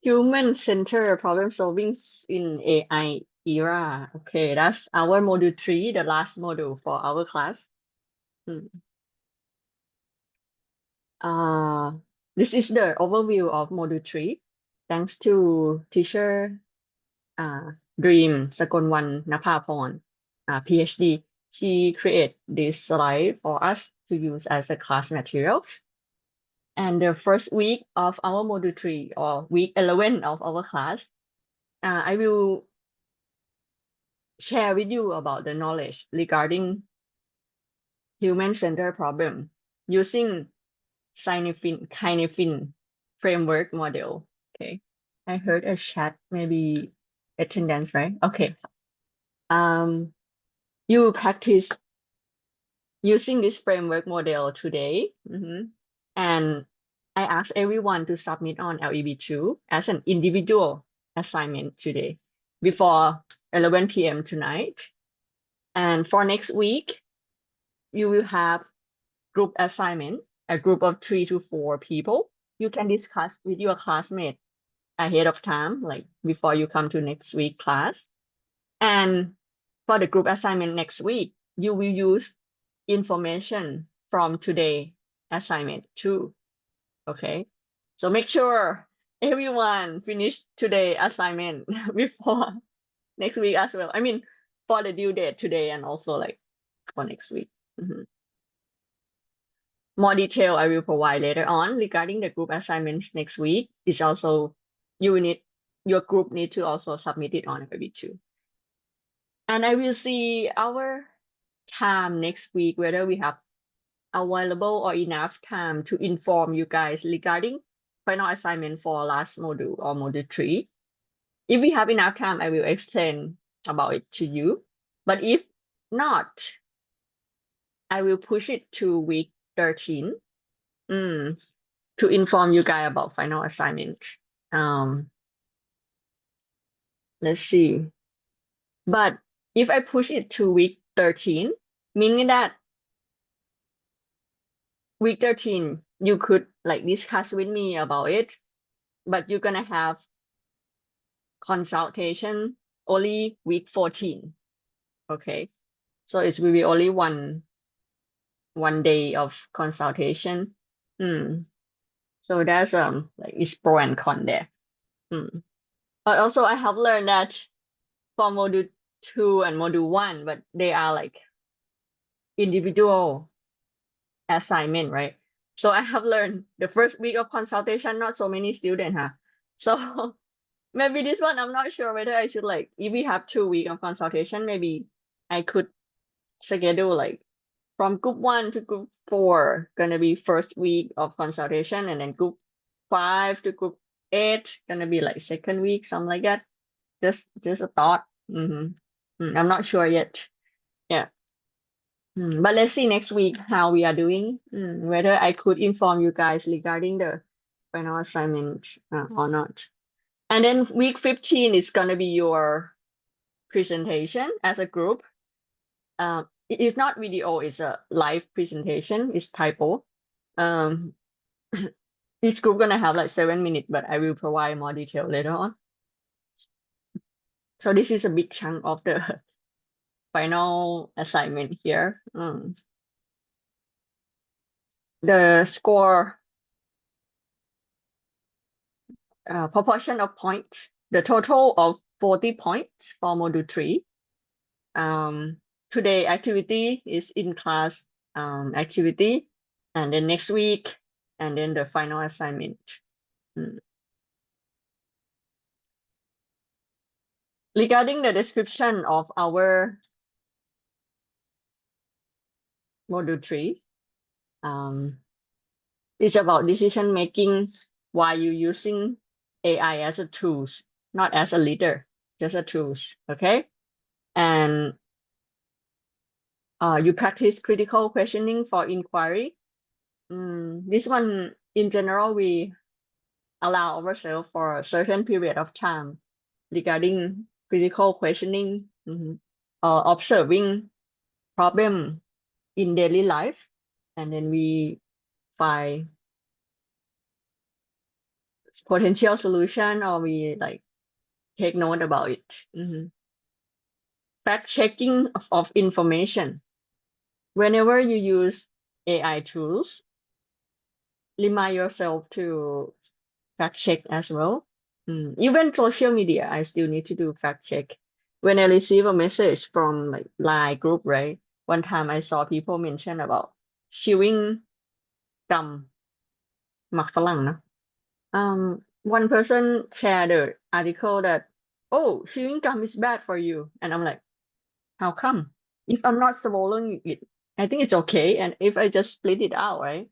Human-centered problem solving in AI era. Okay, that's our module 3, the last module for our class. Uh, this is the overview of module 3. Thanks to teacher Dream Sakonwan Napaporn, PhD. She created this slide for us to use as a class materials. And the first week of our module 3 or week 11 of our class, I will share with you about the knowledge regarding human-centered problem using Cynefin framework model. Okay, I heard a chat, maybe attendance, right? Okay. You practice using this framework model today. And I asked everyone to submit on LEB2 as an individual assignment today before 11 p.m. tonight. And for next week, you will have group assignment, a group of 3 to 4 people. You can discuss with your classmate ahead of time, like before you come to next week class. And for the group assignment next week, you will use information from today assignment too. Okay, so make sure everyone finish today assignment before next week as well. I mean, for the due date today and also like for next week. More detail I will provide later on regarding the group assignments next week. Is also your group need to also submit it on LEB2. And I will see our time next week, whether we have available or enough time to inform you guys regarding final assignment for last module or module 3. If we have enough time, I will explain about it to you. But if not, I will push it to week 13 to inform you guys about final assignment. Let's see. But if I push it to week 13, meaning that week 13, you could like discuss with me about it, but you're gonna have consultation only week 14. Okay, so it will be only one day of consultation. So that's like it's pro and con there. But also I have learned that for module 2 and module 1, but they are like individual assignment, right? So I have learned the first week of consultation, not so many students, huh? So maybe this one, I'm not sure whether I should like, if we have 2 weeks of consultation, maybe I could schedule like from group 1 to group 4, gonna be first week of consultation, and then group 5 to group 8, gonna be like second week, something like that. Just a thought. I'm not sure yet. Yeah. But let's see next week how we are doing, whether I could inform you guys regarding the final assignment or not. And then week 15 is gonna be your presentation as a group. It is not video, it's a live presentation, it's typo. Each group gonna have like 7 minutes, but I will provide more detail later on. So this is a big chunk of the final assignment here. The score proportion of points, the total of 40 points for module 3. Today activity is in class activity, and then next week, and then the final assignment. Regarding the description of our module 3, it's about decision making while you using AI as a tools, not as a leader, just a tools. Okay, and you practice critical questioning for inquiry. This one in general we allow ourselves for a certain period of time regarding critical questioning or observing problem in daily life, and then we find potential solution, or we like take note about it. Fact checking of information. Whenever you use AI tools, remind yourself to fact check as well. Even social media, I still need to do fact check. When I receive a message from like Line group, right? One time I saw people mention about chewing gum, หมักฝรั่งนะ one person shared the article that, oh, chewing gum is bad for you. And I'm like, how come? If I'm not swallowing it, I think it's okay. And if I just split it out, right?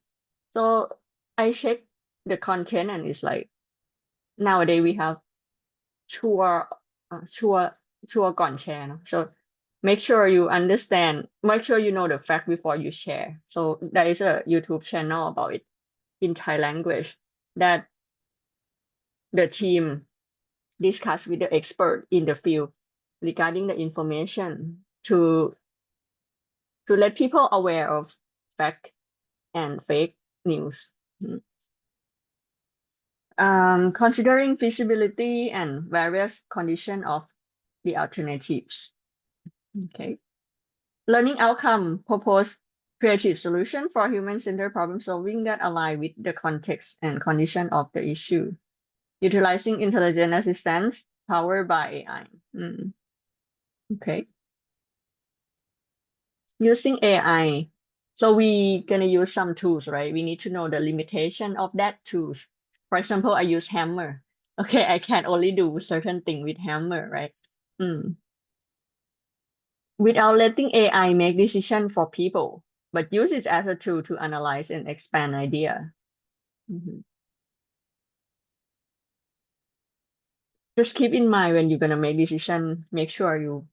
So I check the content and it's like, nowadays we have ชัวร์ชัวร์ก่อนแชร์เนอะ so make sure you understand, make sure you know the fact before you share. So there is a YouTube channel about it in Thai language that the team discuss with the expert in the field regarding the information to let people aware of fact and fake news. Considering feasibility and various condition of the alternatives. Okay. Learning outcome propose creative solution for human-centered problem solving that align with the context and condition of the issue, utilizing intelligent assistance powered by AI. Okay. Using AI. So we gonna use some tools, right? We need to know the limitation of that tools. For example, I use hammer. Okay, I can only do certain thing with hammer, right? Without letting AI make decision for people, but use it as a tool to analyze and expand idea. Just keep in mind when you're gonna make decision, make sure you.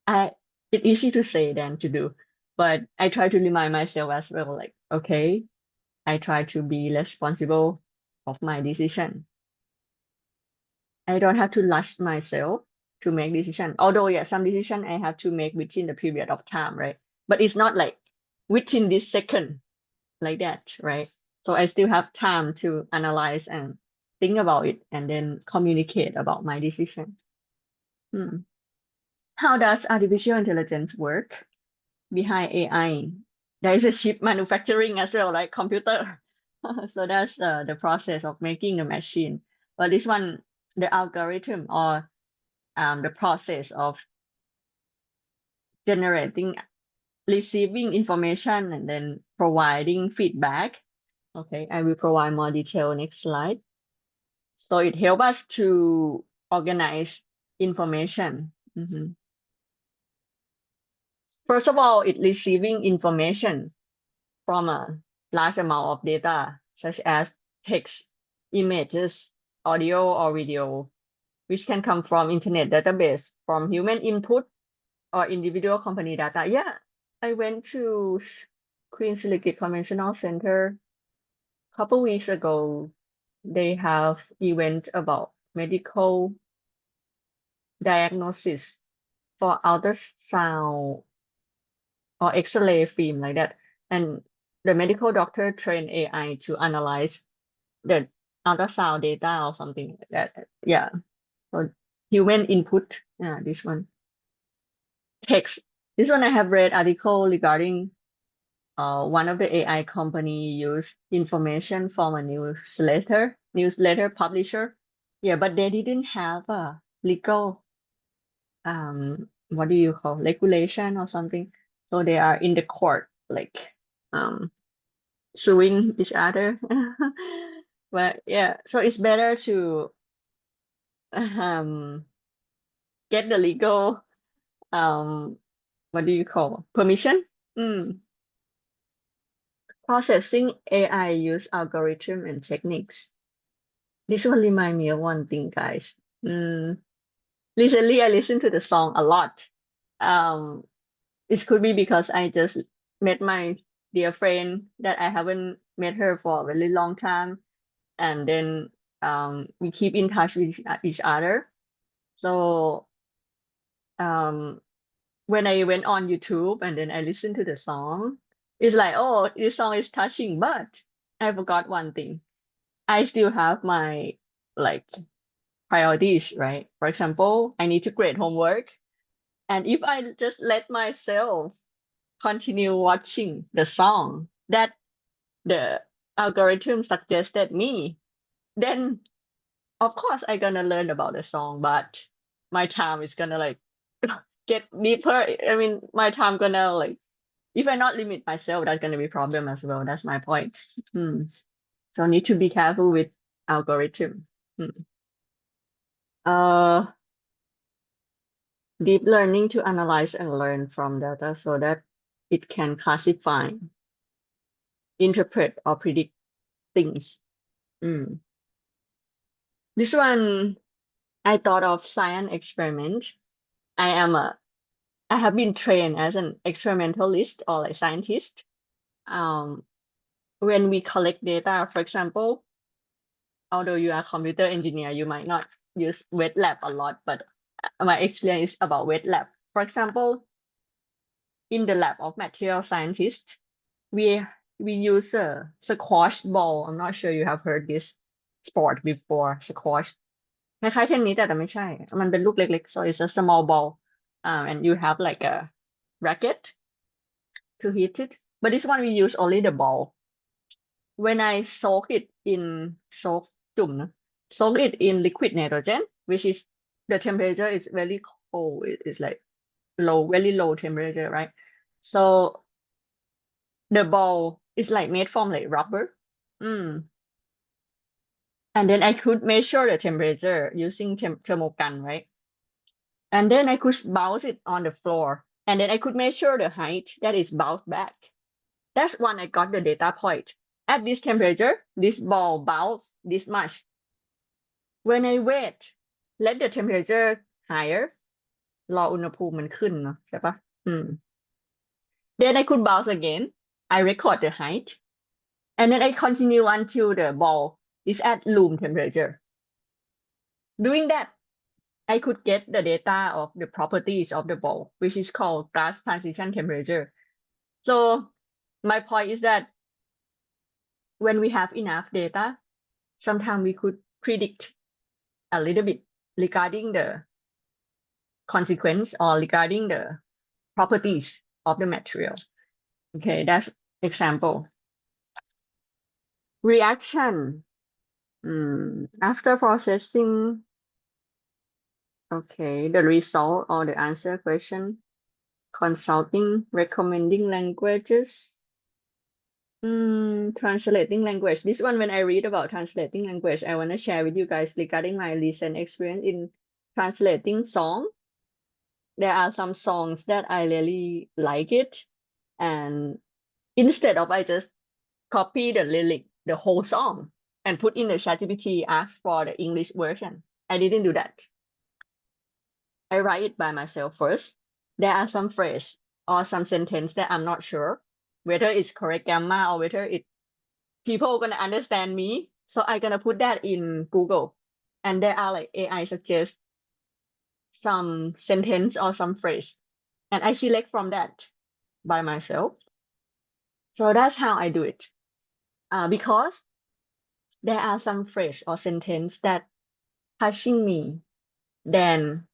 It's easy to say than to do, but I try to remind myself as well, like, okay, I try to be responsible of my decision. I don't have to rush myself to make decision. Although, yeah, some decision I have to make within the period of time, right? But it's not like within this second like that, right? So I still have time to analyze and think about it and then communicate about my decision. How does artificial intelligence work behind AI? There is a chip manufacturing as well, like computer. So that's the process of making the machine. But this one, the algorithm or the process of generating, receiving information and then providing feedback. Okay, I will provide more detail next slide. So it helps us to organize information. First of all, it receiving information from a large amount of data, such as text, images, audio, or video, which can come from internet database, from human input, or individual company data. Yeah, I went to Queen Silicate Conventional Center a couple weeks ago. They have event about medical diagnosis for ultrasound or X-ray film like that. And the medical doctor trained AI to analyze the ultrasound data or something like that. Yeah. So human input. Yeah, this one. Text. This one I have read article regarding one of the AI company use information from a newsletter publisher. Yeah, but they didn't have a legal what do you call regulation or something. So they are in the court, like suing each other. But yeah, so it's better to get the legal what do you call permission. Processing AI use algorithm and techniques. This will remind me of one thing, guys. Recently I listened to the song a lot. It could be because I just met my dear friend that I haven't met her for a really long time, and then we keep in touch with each other. So when I went on YouTube and then I listened to the song, it's like, oh, this song is touching, but I forgot one thing. I still have my like priorities, right? For example, I need to grade homework. And if I just let myself continue watching the song that the algorithm suggested me, then of course I gonna learn about the song, but my time is gonna like get deeper. I mean, my time gonna like if I not limit myself, that's gonna be problem as well. That's my point. So need to be careful with algorithm. Uh, deep learning to analyze and learn from data so that it can classify, interpret, or predict things. This one, I thought of science experiment. I have been trained as an experimentalist or like scientist. Um, when we collect data, for example, although you are a computer engineer, you might not use wet lab a lot, but my experience is about wet lab. For example, in the lab of material scientists, we we use a squash ball. I'm not sure you have heard this sport before. Squash คล้ายๆเทนนิสแต่ไม่ใช่มันเป็นลูกเล็กๆ so it's a small ball and you have like a racket to hit it but this one we use only the ball when I soak it in soak จุ่มนะ soak it in liquid nitrogen which is the temperature is very cold it's like low very low temperature right so the ball is like made from like rubber and then I could measure the temperature using thermogun right and then I could bounce it on the floor and then I could measure the height that is bounced back. That's when I got the data point. At this temperature, this ball bounced this much. When I wait, let the temperature higher รออุณหภูมิมันขึ้นเนาะใช่ปะThen I could bounce again. I record the height. And then I continue until the ball is at room temperature. Doing that, I could get the data of the properties of the ball, which is called gas transition temperature. So my point is that when we have enough data, sometimes we could predict a little bit regarding the consequence or regarding the properties of the material. Okay, that's example. Reaction. After processing, okay, the result or the answer question, consulting, recommending languages, translating language. This one, when I read about translating language, I want to share with you guys regarding my recent experience in translating song. There are some songs that I really like it. And instead of I just copy the lyric, the whole song, and put in the ChatGPT, ask for the English version. I didn't do that. I write it by myself first. There are some phrase or some sentence that I'm not sure whether it's correct grammar or whether it people gonna understand me. So I'm gonna put that in Google. And there are like AI suggest some sentence or some phrase. And I select from that by myself. So that's how I do it. Because there are some phrase or sentence that touching me, then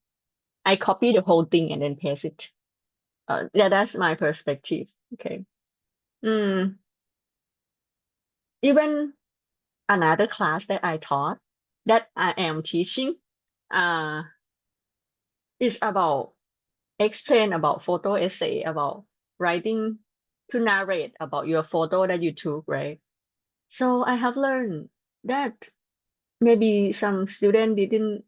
I copy the whole thing and then paste it. That's my perspective. Okay. Even another class that I taught that I am teaching is about explain about photo essay about writing to narrate about your photo that you took, right? So I have learned that maybe some student didn't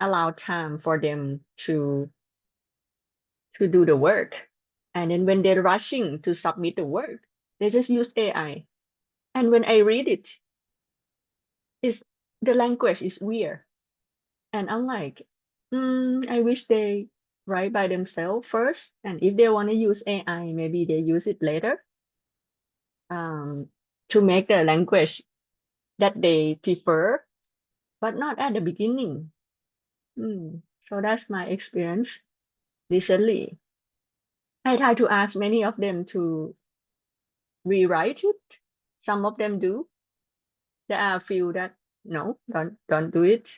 allow time for them to do the work. And then when they're rushing to submit the work, they just use AI. And when I read it, it's the language is weird. And I'm like, I wish they write by themselves first. And if they want to use AI, maybe they use it later to make the language that they prefer, but not at the beginning. So that's my experience recently. I try to ask many of them to rewrite it. Some of them do. there are a few that no, don't do it.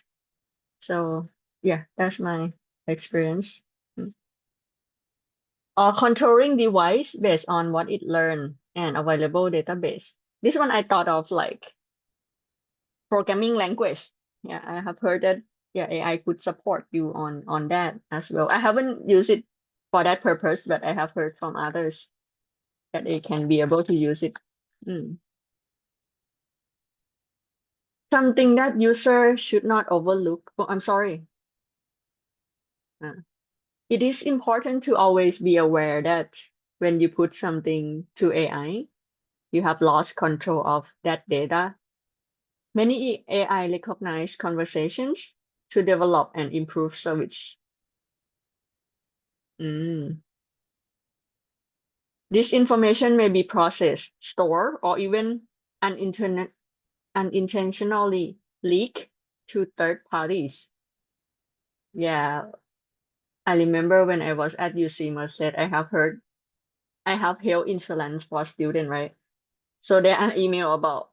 So yeah, that's my experience. Or controlling device based on what it learned and available database. This one I thought of like programming language. Yeah, I have heard that yeah, AI could support you on that as well. I haven't used it for that purpose, but I have heard from others that they can be able to use it. Something that user should not overlook. Oh, I'm sorry. It is important to always be aware that when you put something to AI, you have lost control of that data. Many AI recognize conversations to develop and improve service. This information may be processed, stored, or even unintentionally leaked to third parties. Yeah, I remember when I was at UC Merced, I have health insurance for students, right? So there are email about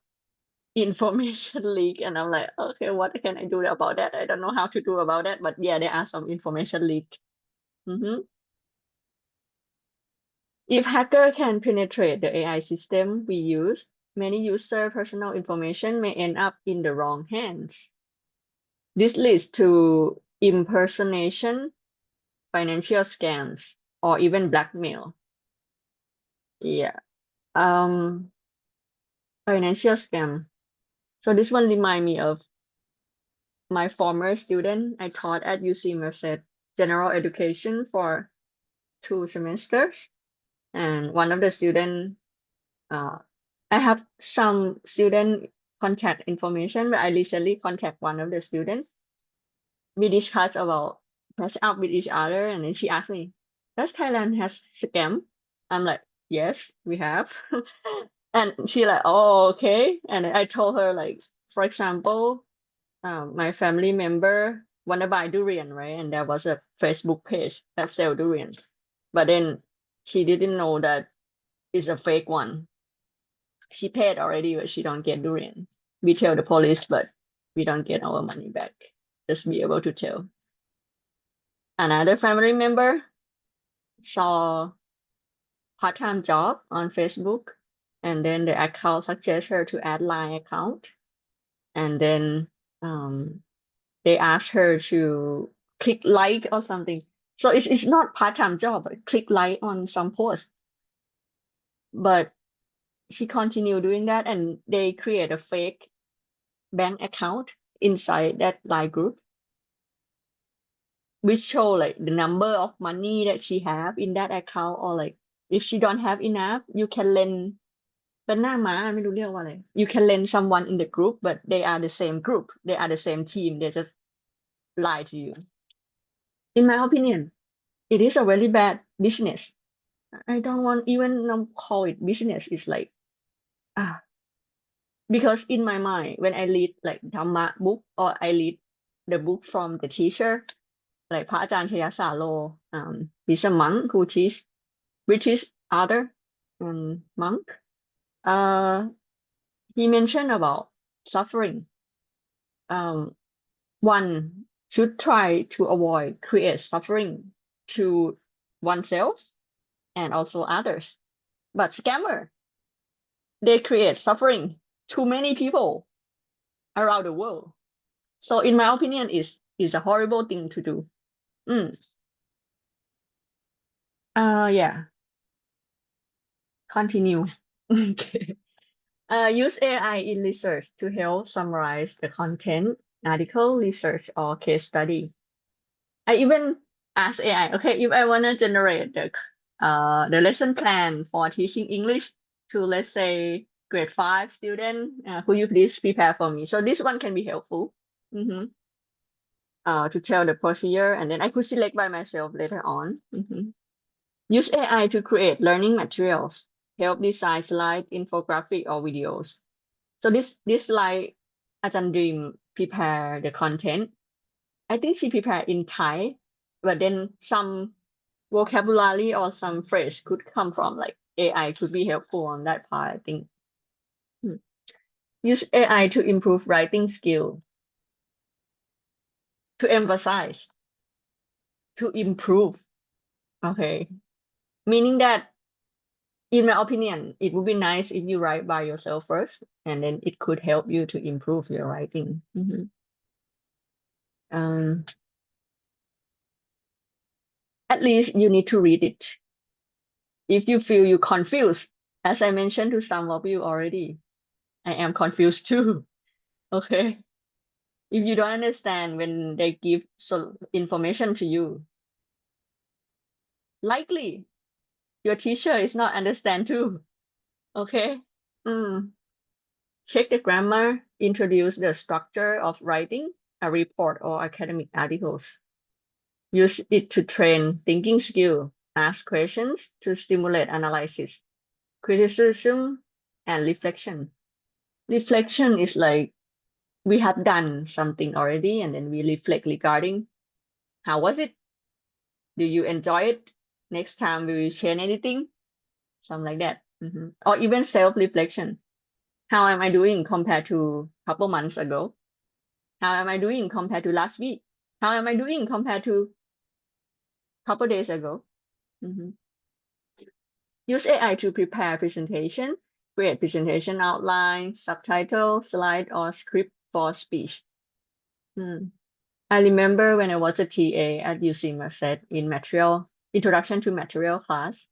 information leak, and I'm like, okay, what can I do about that? I don't know how to do about that, but yeah, there are some information leak. If hacker can penetrate the AI system we use, many user personal information may end up in the wrong hands. This leads to impersonation, financial scams, or even blackmail. Yeah. Financial scam. So this one remind me of my former student. I taught at UC Merced General Education for 2 semesters, and one of the student, I have some student contact information, but I recently contact one of the students. We discussed about catch up with each other, and then she asked me, "Does Thailand has scam?" I'm like, "Yes, we have." And she like, "Oh, okay." And I told her like, for example, my family member wanna buy durian, right? And there was a Facebook page that sell durian, but then she didn't know that it's a fake one. She paid already, but she don't get durian. We tell the police, but we don't get our money back. Just be able to tell. Another family member saw part-time job on Facebook, and then the account suggests her to add Line account, and then they asked her to click like or something. So it's not part-time job, but click like on some post. But she continued doing that, and they create a fake bank account inside that Line group, which show like the number of money that she have in that account, or like if she don't have enough, you can lend เป็นหน้าม้าไม่รู้เรียกว่าอะไร you can lend someone in the group but they are the same group, they are the same team, they just lie to you. In my opinion, it is a very bad business. I don't want even call it business. It's like because in my mind when I read like Dhamma book or I read the book from the teacher like พระอาจารย์ชยสาโล he's a monk who teach British author and monk. He mentioned about suffering. One should try to avoid create suffering to oneself and also others. But scammer, they create suffering to many people around the world. So in my opinion, is a horrible thing to do. Yeah. Continue. Okay. Use AI in research to help summarize the content, article, research, or case study. I even ask AI, okay, if I want to generate the lesson plan for teaching English to, let's say, grade 5 student, could you please prepare for me? So this one can be helpful to tell the procedure, and then I could select by myself later on. Use AI to create learning materials, help design slide, infographic, or videos. So this slide, Ajahn Dream prepare the content. I think she prepared in Thai, but then some vocabulary or some phrase could come from like AI could be helpful on that part, I think. Use AI to improve writing skill, to emphasize, to improve. Okay. Meaning that, in my opinion, it would be nice if you write by yourself first, and then it could help you to improve your writing. Um, at least you need to read it. If you feel you confused, as I mentioned to some of you already, I am confused too. Okay. If you don't understand when they give information to you, likely your teacher is not understand too. Okay. Mm. Check the grammar, introduce the structure of writing a report or academic articles. Use it to train thinking skill, ask questions to stimulate analysis, criticism, and reflection. Reflection is like we have done something already and then we reflect regarding how was it? Do you enjoy it? Next time we will change anything? Something like that. Or even self-reflection. How am I doing compared to a couple months ago? How am I doing compared to last week? How am I doing compared to a couple days ago? Mhm. Use AI to prepare presentation, create presentation outline, subtitle, slide, or script for speech. I remember when I was a TA at UC Merced in material, introduction to material class.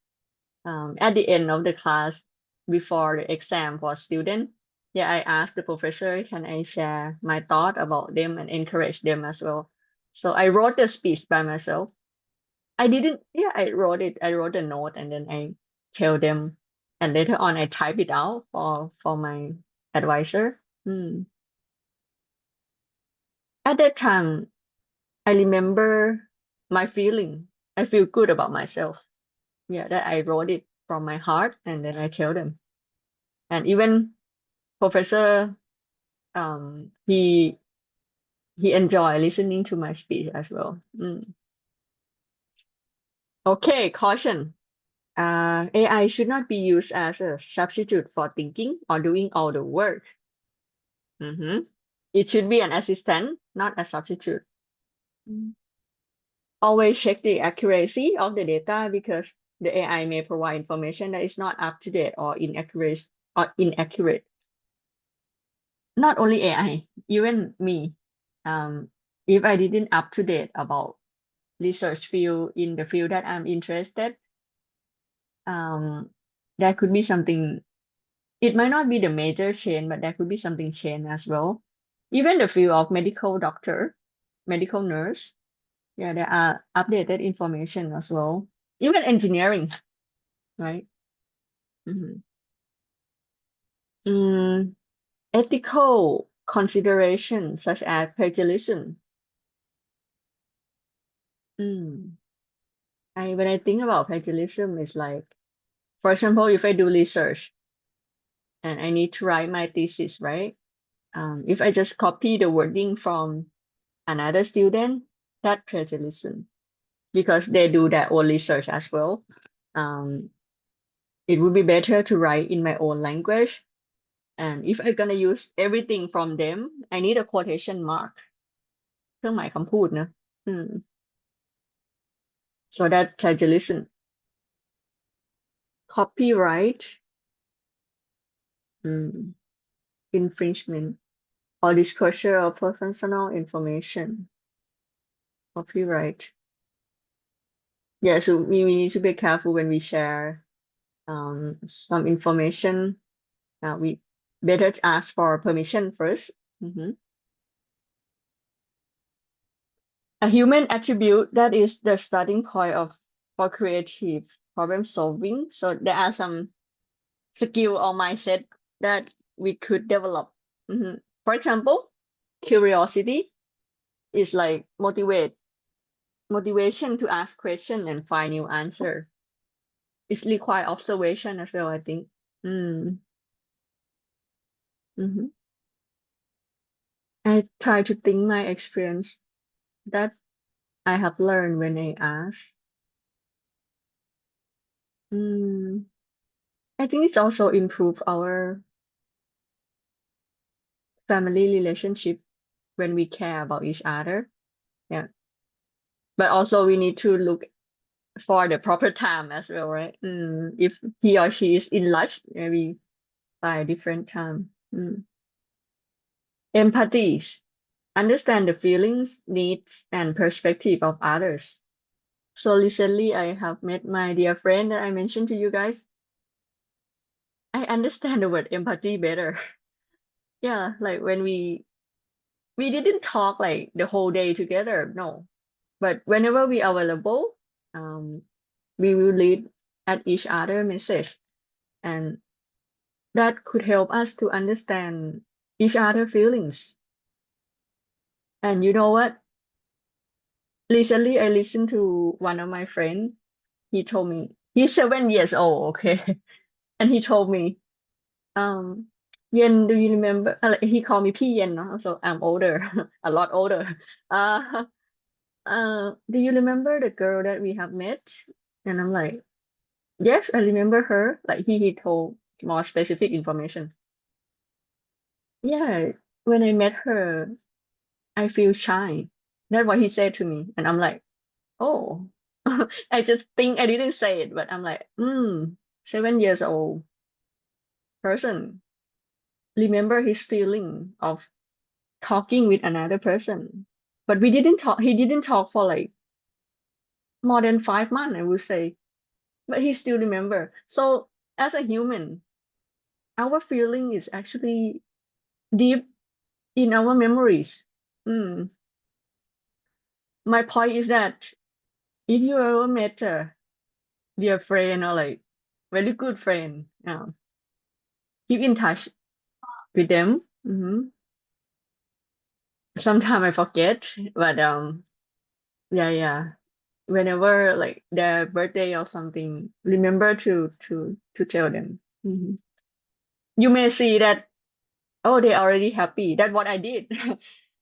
At the end of the class, before the exam for student, yeah, I asked the professor, can I share my thought about them and encourage them as well? So I wrote the speech by myself. I didn't, yeah, I wrote it. I wrote a note and then I tell them, and later on I type it out for my advisor. At that time, I remember my feeling. I feel good about myself. Yeah, that I wrote it from my heart and then I tell them. And even Professor, he enjoyed listening to my speech as well. Okay, caution. AI should not be used as a substitute for thinking or doing all the work. It should be an assistant, not a substitute. Always check the accuracy of the data because the AI may provide information that is not up to date or inaccurate. Not only AI, even me. If I didn't up to date about research field in the field that I'm interested, there could be something. It might not be the major change, but there could be something change as well. Even the field of medical doctor, medical nurse, yeah, there are updated information as well. Even engineering, right? Mhm. Mm, ethical considerations such as plagiarism. Mm. When I think about plagiarism, it's like, for example, if I do research and I need to write my thesis, right? If I just copy the wording from another student, that plagiarism because they do their own research as well. Um, it would be better to write in my own language. And if I'm gonna use everything from them, I need a quotation mark เครื่องหมายคำพูดนะ so that plagiarism copyright infringement or disclosure of personal information copyright. Yeah, so we need to be careful when we share some information. We better to ask for permission first. A human attribute that is the starting point of for creative problem solving. So there are some skill or mindset that we could develop. For example, curiosity is like motivation to ask question and find new answer. It's require observation as well, I think. Mm. Mhm. I try to think my experience that I have learned when I ask. I think it's also improve our family relationship when we care about each other. Yeah. But also we need to look for the proper time as well, right? If he or she is in rush, maybe by a different time. Empathy. Understand the feelings, needs, and perspective of others. So recently I have met my dear friend that I mentioned to you guys. I understand the word empathy better. Yeah, like when we didn't talk like the whole day together, no. But whenever we are available, um, we will read at each other message, and that could help us to understand each other feelings. And you know what? Recently, I listened to one of my friends. He told me he's 7 years old, okay, and he told me, um, Yen, do you remember? Like, he called me P Yen, no? So I'm older, a lot older. Uh, do you remember the girl that we have met? And I'm like, yes, I remember her. Like he told more specific information. Yeah, when I met her, I feel shy. That's what he said to me. And I'm like, oh, I just think I didn't say it, but I'm like, 7 years old person. Remember his feeling of talking with another person. But we didn't talk, he didn't talk for like more than 5 months, I would say. But he still remember. So as a human, our feeling is actually deep in our memories. Mm. My point is that if you ever met a dear friend or like very good friend, keep in touch with them. Sometimes I forget, but yeah. Whenever like their birthday or something, remember to tell them. You may see that, oh, they're already happy. That's what I did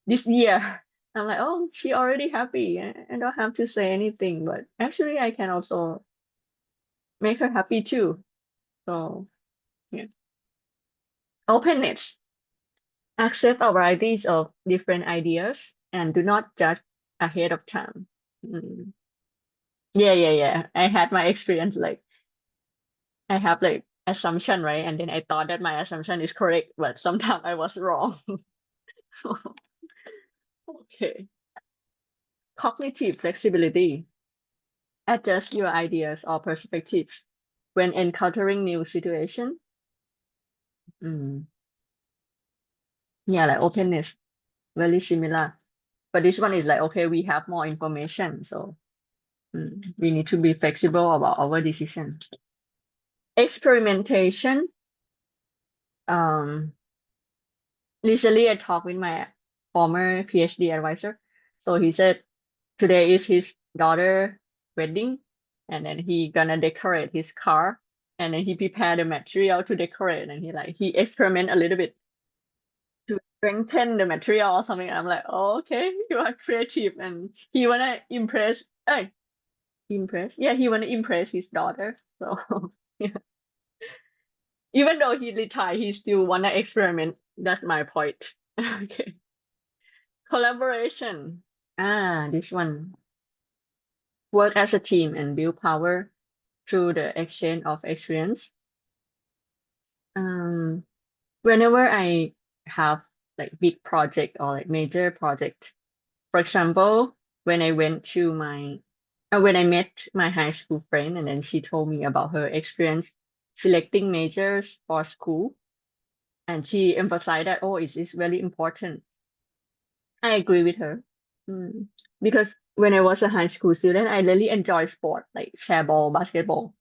this year. I'm like, oh, she already happy. I don't have to say anything, but actually I can also make her happy too. So yeah. Openness. Accept a varieties of different ideas and do not judge ahead of time. Mm. Yeah. I had my experience like I have like assumption, right? And then I thought that my assumption is correct, but sometimes I was wrong. Okay. Cognitive flexibility. Adjust your ideas or perspectives when encountering new situation. Mm. Yeah, like openness, very similar. But this one is like, okay, we have more information, so we need to be flexible about our decision. Experimentation. Um, Recently I talked with my former PhD advisor. So he said today is his daughter wedding, and then he gonna decorate his car, and then he prepared the material to decorate, and he experiment a little bit to strengthen the material or something. I'm like, oh, okay, you are creative, and he wanna impress. Impress. Yeah, he wanna impress his daughter. So yeah. Even though he retired, he still wanna experiment. That's my point. Okay. Collaboration. This one. Work as a team and build power through the exchange of experience. Um, Whenever I have like big project or like major project, for example, when I went to when I met my high school friend and then she told me about her experience selecting majors for school, and she emphasized that, oh, it is very important. I agree with her. Mm. Because when I was a high school student, I really enjoy sport like chair ball, basketball.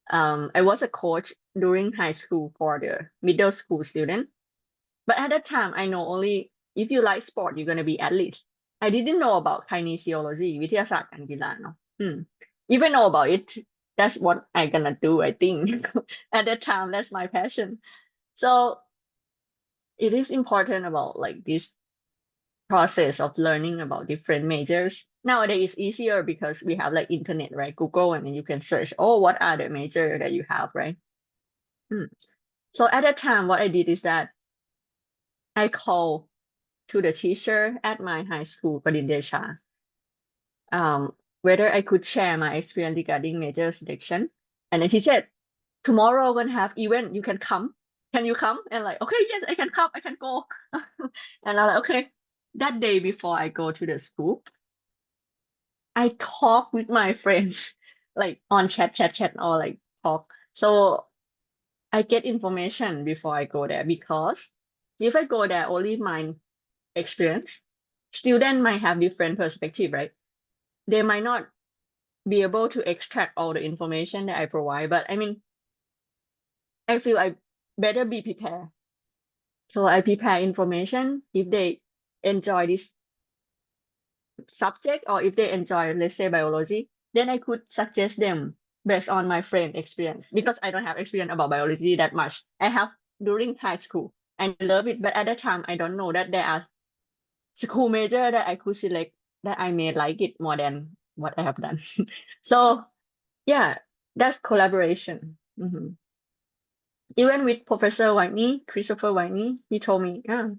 I was a coach during high school for the middle school student. But at that time, I know only if you like sport, you're gonna be athlete. I didn't know about kinesiology, วิทยาศาสตร์การกีฬา เนาะ Even know about it, that's what I gonna do, I think. At that time, that's my passion. So it is important about like this process of learning about different majors. Nowadays, it's easier because we have like internet, right? Google, and then you can search, oh, what are the major that you have, right? So at that time, what I did is that I call to the teacher at my high school, Padindesha, whether I could share my experience regarding major selection. And then she said, tomorrow we're gonna have event, you can come. Can you come? And like, okay, yes, I can come, I can go. And I'm like, okay. That day before I go to the school, I talk with my friends, like on chat, or like talk. So I get information before I go there, because if I go there only my experience, student might have different perspective, right? They might not be able to extract all the information that I provide, but I mean, I feel I better be prepared. So I prepare information. If they enjoy this subject, or if they enjoy, let's say, biology, then I could suggest them based on my friend experience, because I don't have experience about biology that much. I have during high school. I love it, but at that time I don't know that there are school major that I could select that I may like it more than what I have done. So yeah, that's collaboration. Even with Professor Whitney, Christopher Whitney, he told me, yeah,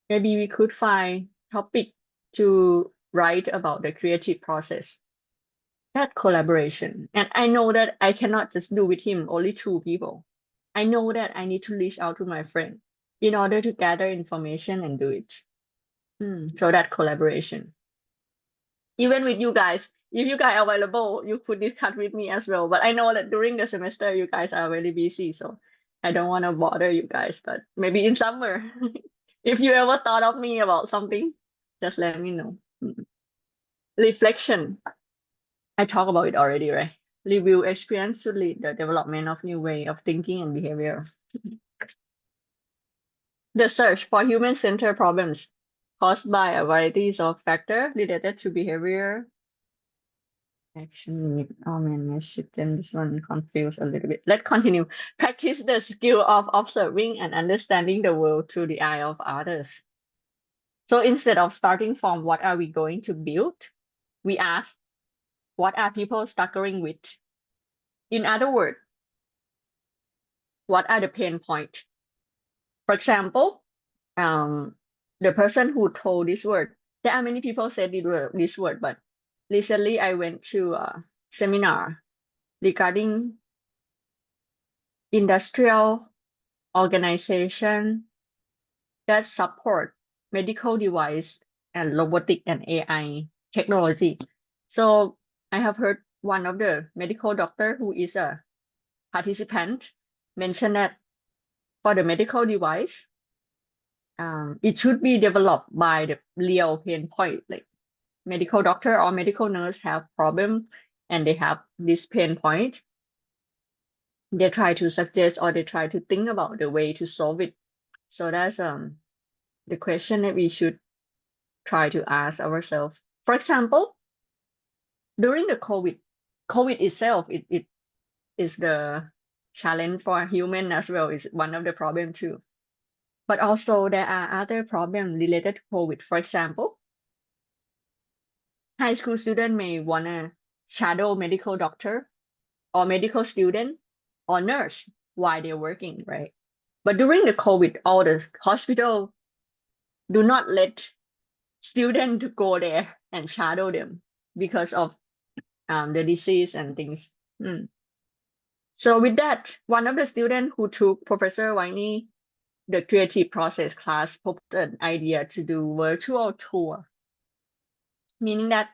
maybe we could find topic to write about the creative process. That collaboration. And I know that I cannot just do with him only 2 people. I know that I need to reach out to my friend in order to gather information and do it. So that collaboration. Even with you guys, if you guys are available, you could discuss with me as well. But I know that during the semester, you guys are very busy, so I don't want to bother you guys. But maybe in summer, if you ever thought of me about something, just let me know. Reflection. I talked about it already, right? Review experience to lead the development of new way of thinking and behavior. The search for human-centered problems caused by a variety of factors related to behavior, action. Oh man, my system, this one confused a little bit. Let's continue. Practice the skill of observing and understanding the world through the eye of others. So instead of starting from what are we going to build, we ask, what are people struggling with? In other words, what are the pain points? For example, the person who told this word, there are many people said this word, but recently I went to a seminar regarding industrial organization that support medical device and robotic and AI technology. So I have heard one of the medical doctor who is a participant mention that for the medical device, it should be developed by the real pain point, like medical doctor or medical nurse have problem and they have this pain point. They try to suggest or they try to think about the way to solve it. So that's the question that we should try to ask ourselves. For example, during the COVID itself, it is the challenge for human as well, is one of the problem too. But also there are other problems related to COVID. For example, high school student may wanna shadow medical doctor or medical student or nurse while they're working, right? But during the COVID, all the hospital do not let student to go there and shadow them because of the disease and things. So with that, one of the students who took Professor Whitney the creative process class proposed an idea to do virtual tour, meaning that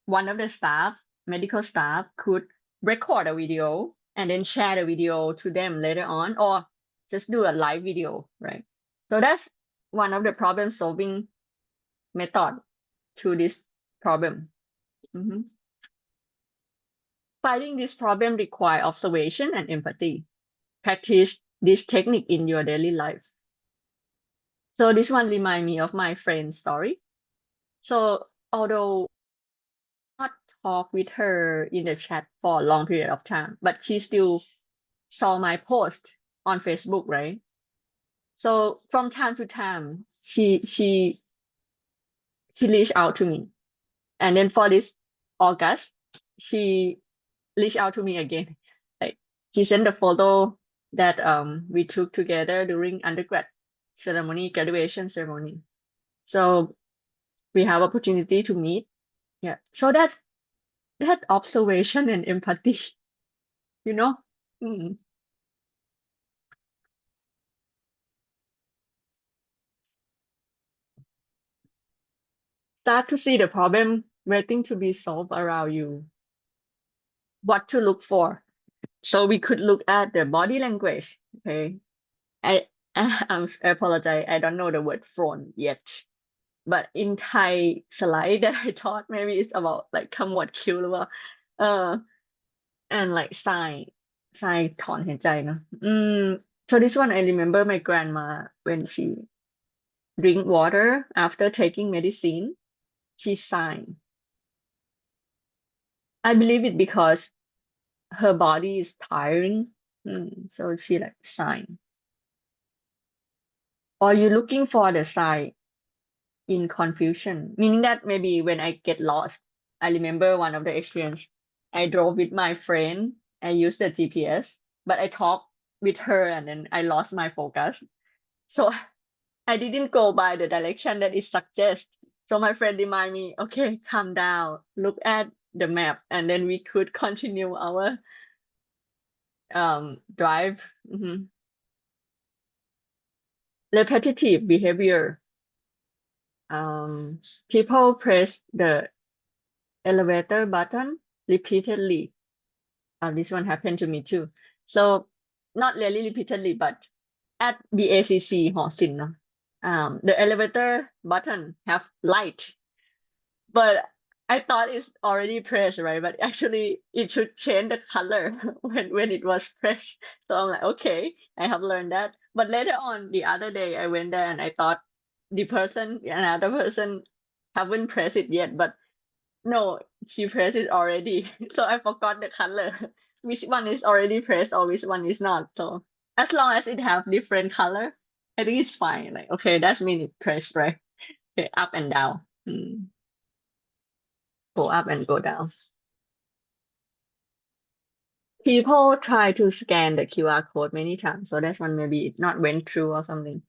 one of the staff, medical staff, could record a video and then share the video to them later on, or just do a live video, right? So that's one of the problem solving method to this problem. Finding this problem require observation and empathy. Practice this technique in your daily life. So this one remind me of my friend's story. So although not talk with her in the chat for a long period of time, but she still saw my post on Facebook, right? So from time to time, she reached out to me, and then for this August, she reached out to me again. Like she sent a photo that we took together during undergrad. ceremony, graduation ceremony. So we have opportunity to meet. Yeah. So that observation and empathy, you know. Mm. Start to see the problem waiting to be solved around you. What to look for. So we could look at the body language. Okay. I I apologize. I don't know the word front yet. But in Thai slide that I thought maybe it's about like คำวดคิ้วหรือเปล่า and like sign ถอนหายใจเนอะso this one I remember my grandma when she drink water after taking medicine she sighed. I believe it because her body is tiring. So she like sighed. Or you looking for the sign in confusion, meaning that maybe when I get lost, I remember one of the experience. I drove with my friend. I used the GPS, but I talked with her and then I lost my focus. So I didn't go by the direction that it suggests. So my friend reminded me, okay, calm down, look at the map, and then we could continue our drive. Repetitive behavior. People press the elevator button repeatedly. This one happened to me too. So not really repeatedly, but at BACC Hall Sin, the elevator button have light, but I thought it's already pressed, right? But actually it should change the color when it was pressed. So I'm like, okay, I have learned that. But later on, the other day I went there and I thought another person haven't pressed it yet, but no, he pressed it already. So I forgot the color, which one is already pressed or which one is not. So as long as it have different color, I think it's fine. Like, okay, that's mean it pressed, right? Okay, up and down. Go up and go down. People try to scan the QR code many times, so that's one maybe it not went through or something.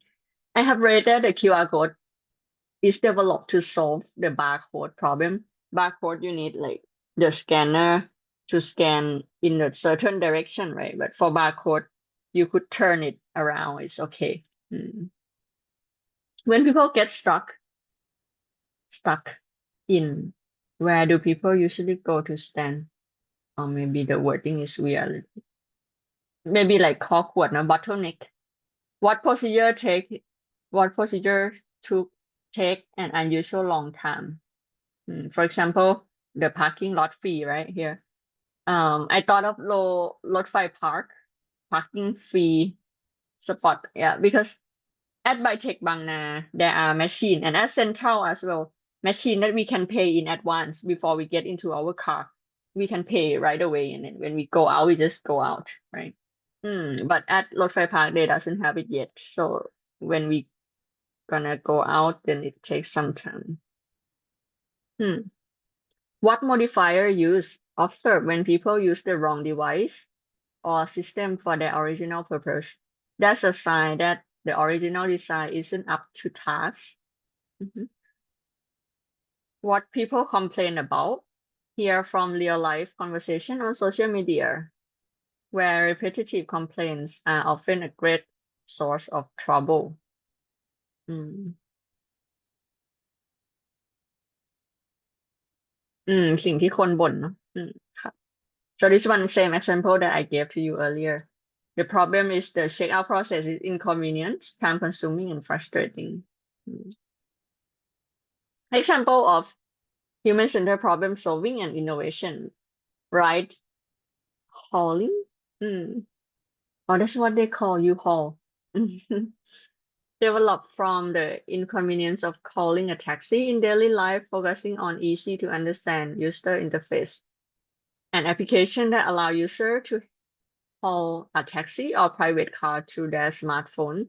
I have read that the QR code is developed to solve the barcode problem. Barcode, you need like the scanner to scan in a certain direction, right? But for barcode, you could turn it around. It's okay. When people get stuck in, where do people usually go to stand? Or maybe the wording is weird. Maybe like คอขวดนะ bottleneck. What procedure took take an unusual long time? For example, the parking lot fee right here. I thought of low รถไฟ park parking fee spot. Yeah, because at Bytech Bang Na there are machine and at Central as well, machine that we can pay in advance before we get into our car. We can pay right away and then when we go out, we just go out, right? But at รถไฟ park they doesn't have it yet. So when we gonna go out, then it takes some time. What modifier use observed when people use the wrong device or system for their original purpose? That's a sign that the original design isn't up to task. What people complain about? Hear from real life conversation on social media, where repetitive complaints are often a great source of trouble. สิ่งที่คนบ่นเนาะค่ะ So this one same example that I gave to you earlier. The problem is the checkout process is inconvenient, time consuming, and frustrating. Example of human-centered problem solving and innovation, right? Calling. Oh, that's what they call you call. Developed from the inconvenience of calling a taxi in daily life, focusing on easy to understand user interface. An application that allow user to call a taxi or private car through their smartphone.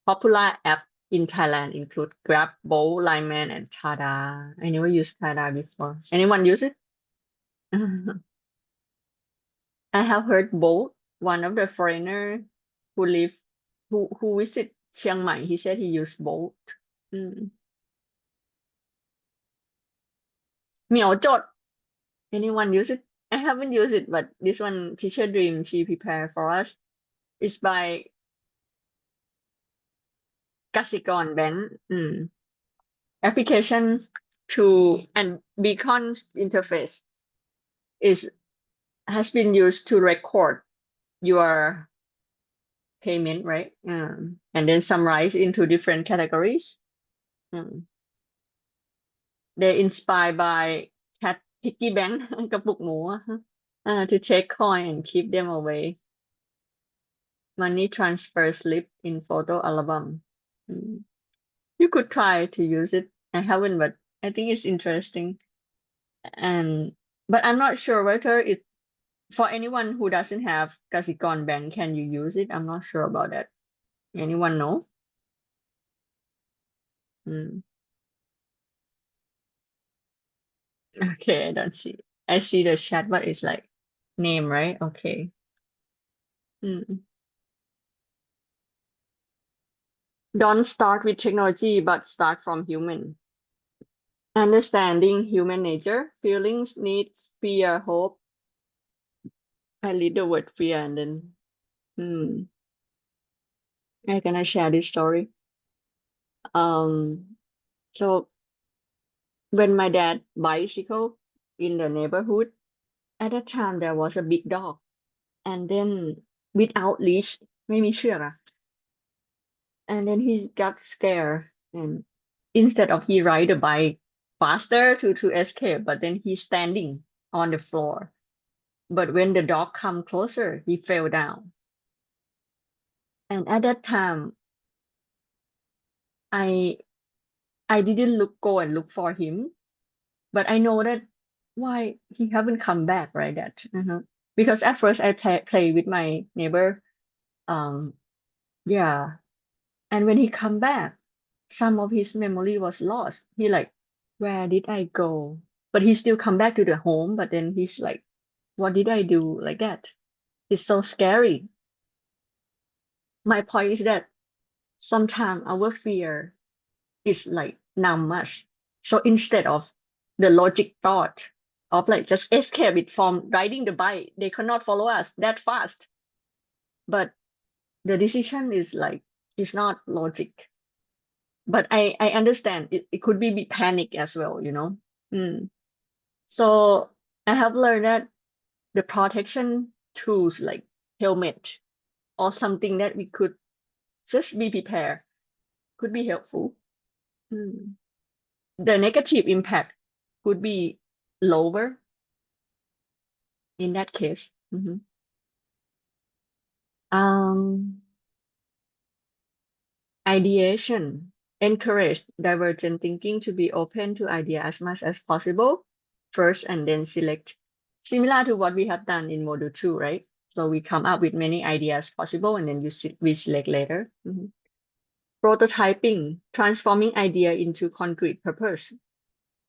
Popular app in Thailand include Grab, Bolt, Lineman, and Tada. I never used Tada before. Anyone use it? I have heard Bolt, one of the foreigner who live who visit Chiang Mai. He said he used both. Miao Jot. Anyone use it? I haven't used it, but this one, Teacher Dream, she prepared for us. It's by Kasikorn Bank. Application to and Beacon's interface has been used to record your payment, right? And then summarize into different categories. They're inspired by cat piggy bank กระปุกหมูอะ to take coin and keep them away. Money transfer slip in photo album. You could try to use it. I haven't, but I think it's interesting. But I'm not sure whether it for anyone who doesn't have Kasikorn Bank, can you use it? I'm not sure about that. Anyone know? Okay, I don't see. I see the chat, but it's like name, right? Okay. Don't start with technology, but start from human. Understanding human nature, feelings, needs, fear, hope. I read the word fear and then I'm gonna share this story. So when my dad bicycle in the neighborhood, at that time there was a big dog, and then without leash, ไม่มีเชือกอะ and then he got scared, and instead of he ride the bike faster to escape, but then he's standing on the floor. But when the dog come closer, he fell down. And at that time, I didn't go and look for him, but I know that why he haven't come back, right? Because at first I play with my neighbor, yeah, and when he come back, some of his memory was lost. He like, where did I go? But he still come back to the home, but then he's like, what did I do like that? It's so scary. My point is that sometimes our fear is like numb us. So instead of the logic thought of like just escape it from riding the bike, they cannot follow us that fast. But the decision is like, it's not logic. But I understand it could be panic as well, So I have learned that the protection tools like helmet or something that we could just be prepared could be helpful. The negative impact could be lower in that case. Ideation. Encourage divergent thinking to be open to idea as much as possible first and then select. Similar to what we have done in module 2, right? So we come up with many ideas possible and then we select later. Prototyping, transforming idea into concrete purpose.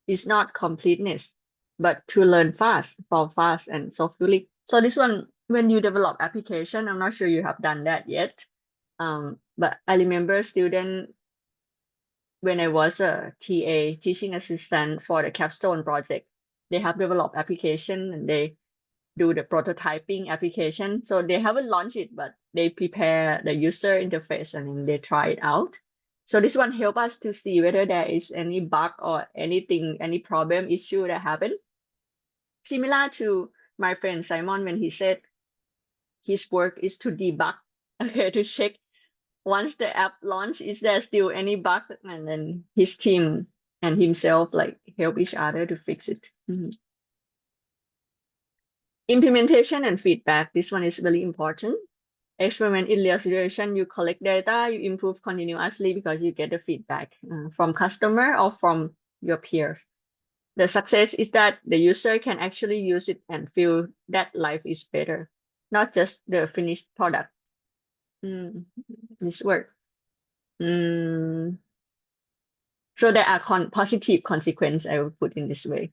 Is not completeness, but to learn fast, fall fast, and softly. So this one, when you develop application, I'm not sure you have done that yet. But I remember student when I was a TA, teaching assistant for the capstone project, they have developed application and they do the prototyping application. So they haven't launched it, but they prepare the user interface and then they try it out. So this one help us to see whether there is any bug or anything, any problem, issue that happened. Similar to my friend Simon when he said his work is to debug, okay, to check once the app launch, is there still any bug? And then his team and himself like help each other to fix it. Implementation and feedback. This one is really important. Experiment in real situation, you collect data, you improve continuously because you get the feedback from customer or from your peers. The success is that the user can actually use it and feel that life is better, not just the finished product. This word. So there are positive consequences, I would put in this way.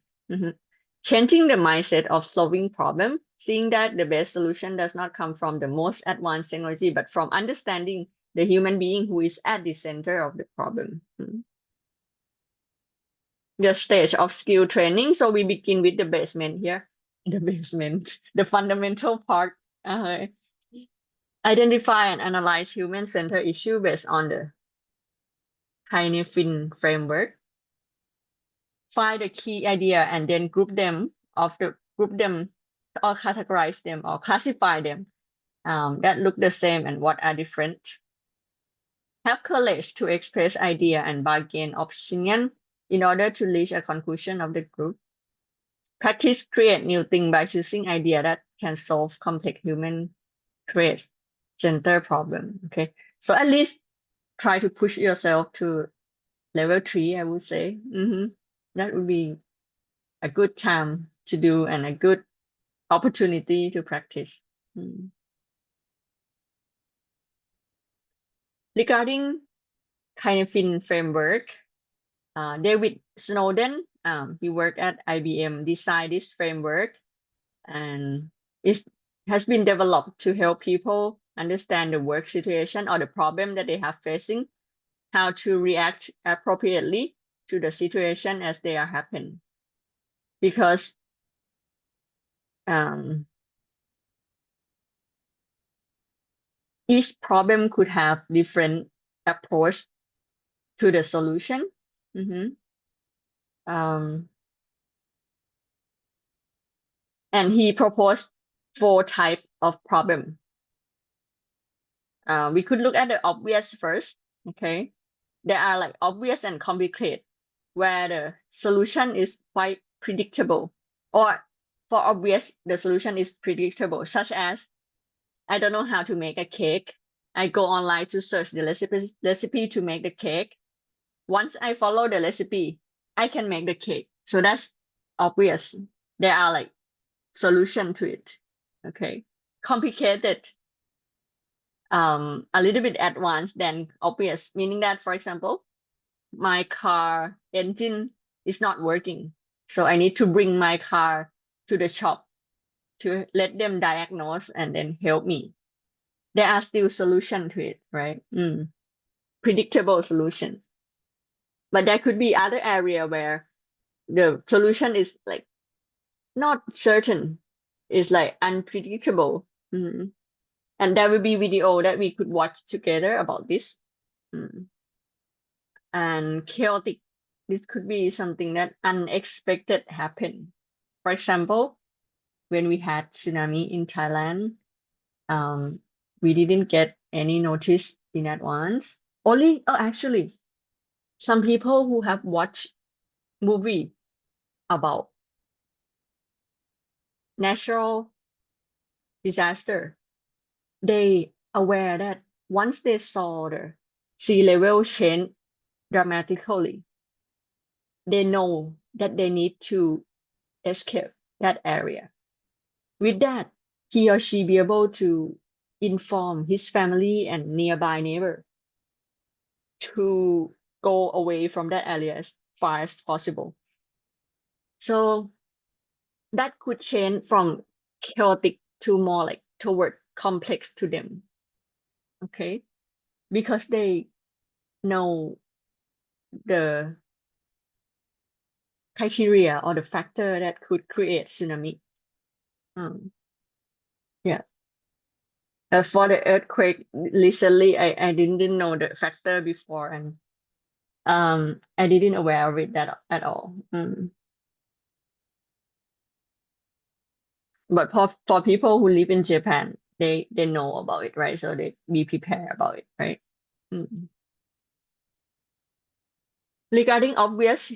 Changing the mindset of solving problem, seeing that the best solution does not come from the most advanced technology, but from understanding the human being who is at the center of the problem. The stage of skill training. So we begin with the basement here. The basement, the fundamental part. Identify and analyze human-centered issue based on the Cynefin framework. Find the key idea and then group them or categorize them or classify them that look the same and what are different. Have courage to express idea and bargain opinion in order to reach a conclusion of the group. Practice create new thing by choosing idea that can solve complex human create center problem. Okay, so at least try to push yourself to level 3, I would say. That would be a good time to do and a good opportunity to practice. Regarding Cynefin framework, David Snowden, he worked at IBM, designed this framework, and it has been developed to help people understand the work situation or the problem that they have facing, how to react appropriately to the situation as they are happening. Because each problem could have different approach to the solution. And he proposed 4 types of problem. We could look at the obvious first. Okay, there are like obvious and complicated, where the solution is quite predictable, or for obvious the solution is predictable, such as I don't know how to make a cake. I go online to search the recipe to make the cake. Once I follow the recipe, I can make the cake. So that's obvious. There are like solution to it. Okay, complicated, a little bit advanced than obvious, meaning that, for example, my car engine is not working, so I need to bring my car to the shop to let them diagnose and then help me. There are still solutions to it, right? Predictable solution. But there could be other area where the solution is like not certain, is like unpredictable. And there will be video that we could watch together about this. And chaotic, this could be something that unexpected happened. For example, when we had tsunami in Thailand, we didn't get any notice in advance. Actually, some people who have watched movie about natural disaster, they aware that once they saw the sea level change dramatically, they know that they need to escape that area. With that, he or she be able to inform his family and nearby neighbor to go away from that area as far as possible. So that could change from chaotic to more like toward complex to them. Okay, because they know the criteria or the factor that could create tsunami. Yeah. For the earthquake recently, I didn't know the factor before, and I didn't aware of it that at all. But for people who live in Japan, they know about it, right? So they be prepared about it, right? Regarding obvious,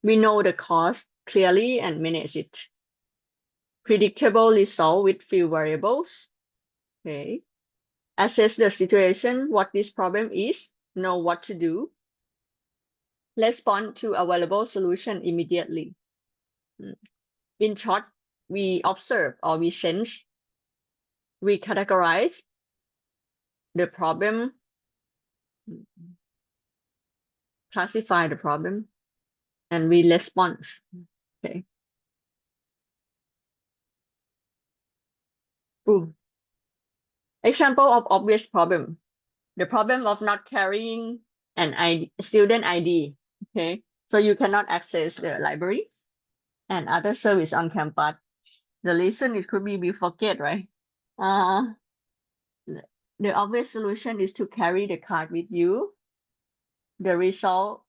we know the cause clearly and manage it. Predictable result with few variables. Okay. Assess the situation, what this problem is, know what to do. Respond to available solution immediately. In short, we observe or we sense, we categorize the problem, classify the problem, and we respond. Okay. Example of obvious problem. The problem of not carrying an student ID. Okay, so you cannot access the library and other service on campus. The reason it could be we forget, right? Uh, the obvious solution is to carry the card with you. The result,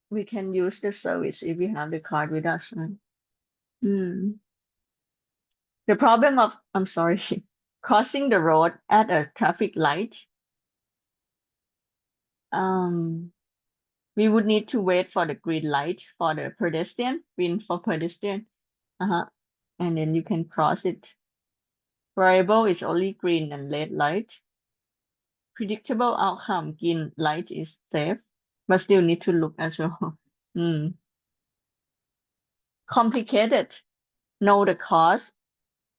we can use the service if we have the card with us, right? The problem of, I'm sorry, crossing the road at a traffic light. We would need to wait for the green light for the pedestrian, green for pedestrian. And then you can cross it. Variable is only green and red light. Predictable outcome, green light is safe, but still need to look as well. Complicated, know the cause,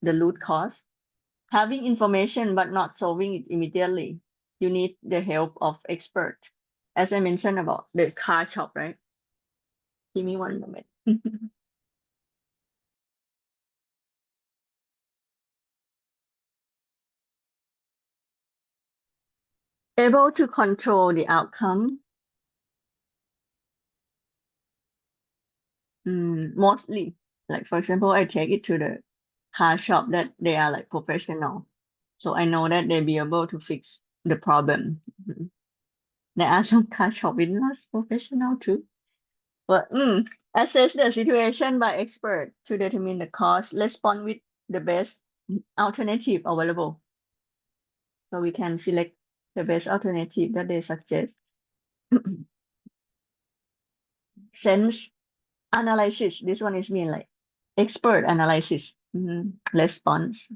the root cause. Having information but not solving it immediately. You need the help of expert. As I mentioned about the car shop, right? Give me one moment. Able to control the outcome. Mostly, like for example, I take it to the car shop that they are like professional. So I know that they'll be able to fix the problem. There are some car shop with not professional too. But assess the situation by expert to determine the cost, respond with the best alternative available. So we can select the best alternative that they suggest. Sense analysis. This one is mean like expert analysis. Response.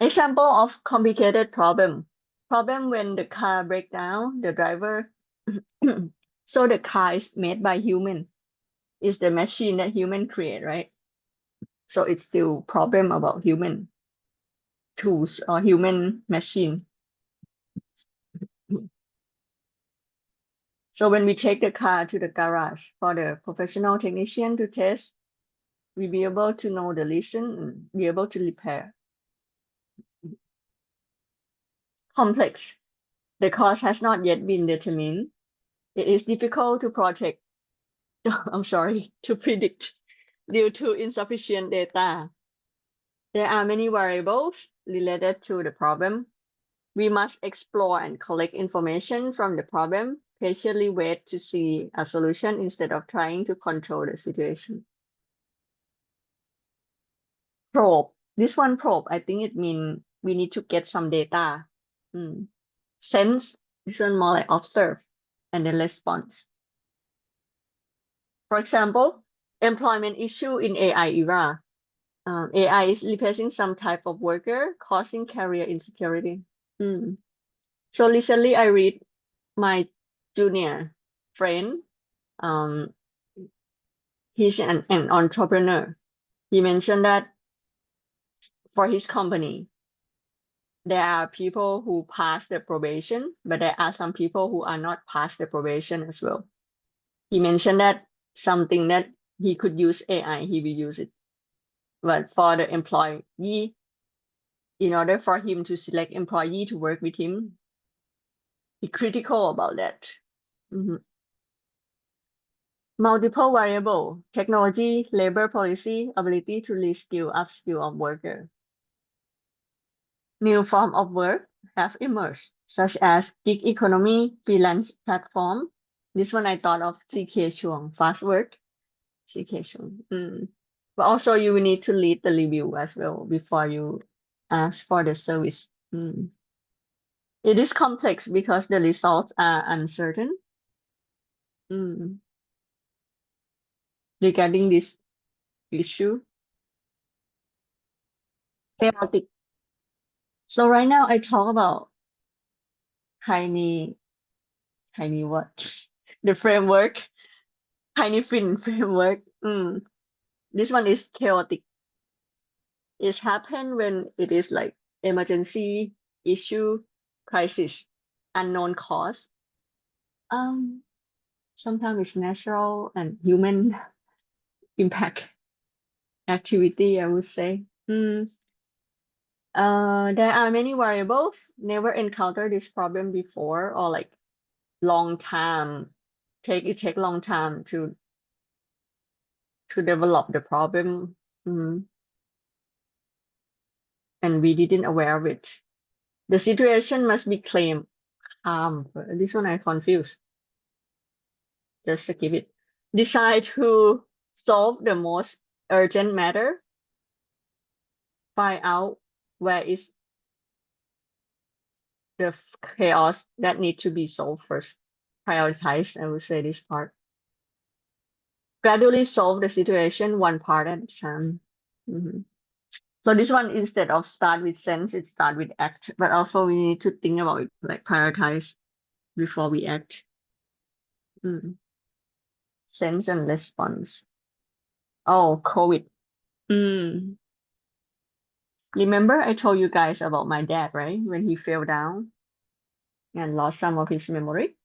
Example of complicated problem. Problem when the car break down, the driver. So the car is made by human. It's the machine that human create, right? So it's still problem about human tools or human machine. So when we take the car to the garage for the professional technician to test, we'll be able to know the reason and be able to repair. Complex. The cause has not yet been determined. It is difficult to protect, I'm sorry, to predict due to insufficient data. There are many variables related to the problem. We must explore and collect information from the problem, patiently wait to see a solution instead of trying to control the situation. Probe. This one probe, I think it means we need to get some data. Sense, this one more like observe, and then response. For example, employment issue in AI era. AI is replacing some type of worker, causing career insecurity. So recently I read my junior friend. He's an entrepreneur. He mentioned that for his company, there are people who pass the probation, but there are some people who are not past the probation as well. He mentioned that something that he could use AI, he will use it. But for the employee, in order for him to select employee to work with him, be critical about that. Multiple variable, technology, labor policy, ability to reskill, upskill of worker. New form of work have emerged, such as gig economy, freelance platform. This one I thought of CK Chuang, fast work, CK Chuang. But also you will need to read the review as well before you ask for the service. It is complex because the results are uncertain. Regarding this issue, chaotic. So right now I talk about tiny what? The framework, Cynefin framework. This one is chaotic. It happens when it is like emergency, issue, crisis, unknown cause. Sometimes it's natural and human impact activity, I would say. There are many variables. Never encountered this problem before, or like long time. It take long time to develop the problem. Mm. And we didn't aware of it. The situation must be claimed calm. This one I confused. Just skip it. Decide to solve the most urgent matter. Find out where is the chaos that need to be solved first. Prioritize, I would say this part. Gradually solve the situation one part at a time. Mhm. So this one, instead of start with sense, it start with act. But also we need to think about it, like prioritize before we act. Mm. Sense and response. Oh, COVID. Mm. Remember I told you guys about my dad, right? When he fell down and lost some of his memory.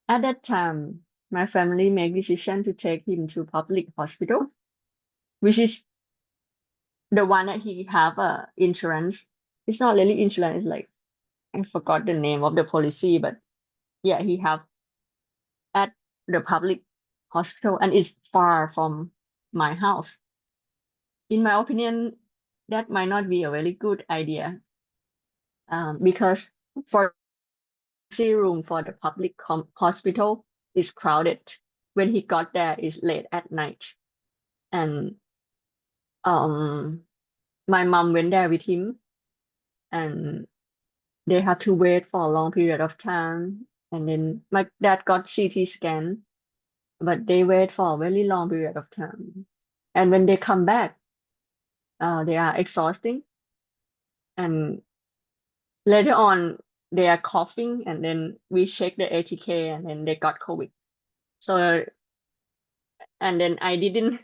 At that time, my family made decision to take him to public hospital, which is the one that he have insurance. It's not really insurance, it's like I forgot the name of the policy, but yeah, he have at the public hospital and it's far from my house. In my opinion, that might not be a very good idea, because for room for the public hospital is crowded. When he got there, it's late at night, and um, my mom went there with him, and they have to wait for a long period of time. And then my dad got CT scan, but they wait for a very long period of time. And when they come back, they are exhausting, and later on they are coughing, and then we check the ATK, and then they got COVID. So, and then I didn't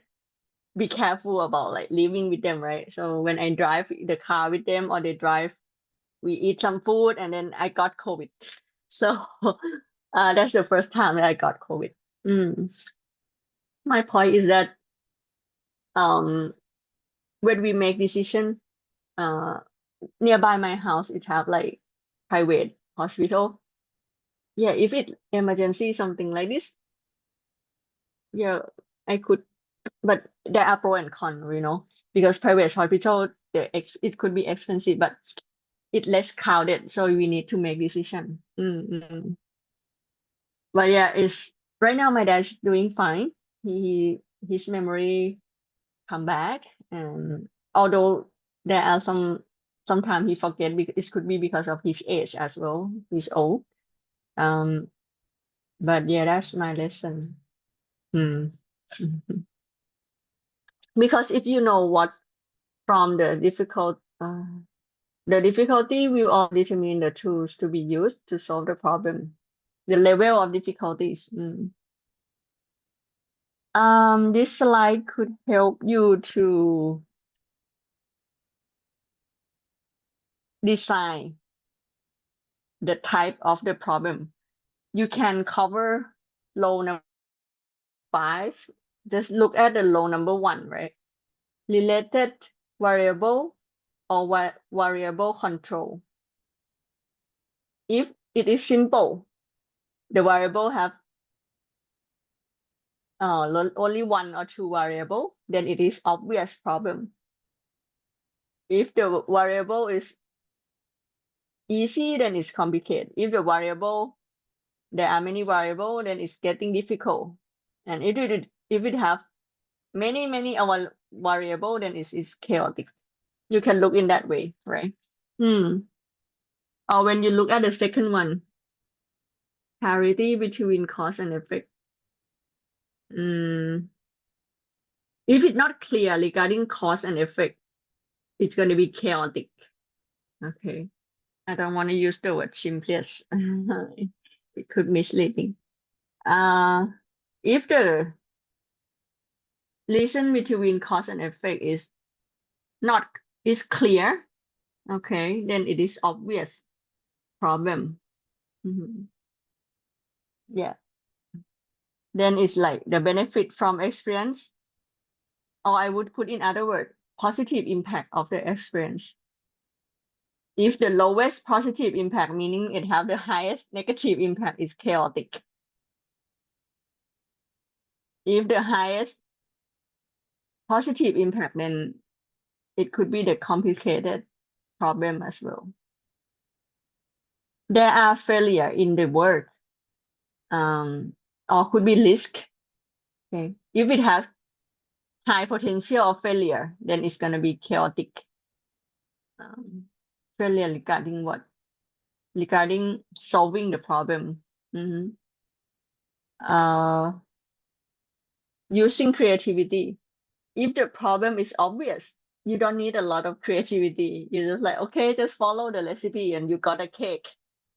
be careful about like living with them, right? So when I drive the car with them or they drive, we eat some food and then I got COVID. So that's the first time that I got COVID. Mm. My point is that um when we make decision, uh nearby my house it have like private hospital. Yeah, if it emergency something like this, yeah, I could, but there are pro and con, because private hospital it could be expensive, but it less crowded, so we need to make decision. But yeah, it's right now my dad's doing fine. His memory come back, and although there are sometimes he forget, because it could be because of his age as well. He's old. Um, but yeah, that's my lesson. Mm. Because if you know what from the difficulty will all determine the tools to be used to solve the problem, the level of difficulties. This slide could help you to design the type of the problem. You can cover law number 5. Just look at the law number 1, right? Related variable or variable control. If it is simple, the variable have only 1 or 2 variable, then it is obvious problem. If the variable is easy, then it's complicated. If the variable there are many variable, then it's getting difficult. And if it have many variable, then it's chaotic. You can look in that way, right? Or when you look at the second one, parity between cause and effect. Mm. If it's not clear regarding cause and effect, it's going to be chaotic. Okay. I don't want to use the word simplest. It could misleading. If the relation between cause and effect is clear, okay, then it is obvious problem. Yeah. Then it's like the benefit from experience, or I would put in other word, positive impact of the experience. If the lowest positive impact, meaning it have the highest negative impact, is chaotic. If the highest positive impact, then it could be the complicated problem as well. There are failure in the work, or could be risk. Okay, if it has high potential of failure, then it's gonna be chaotic. Failure regarding what? Regarding solving the problem. Using creativity. If the problem is obvious, you don't need a lot of creativity. You're just like, okay, just follow the recipe and you got a cake,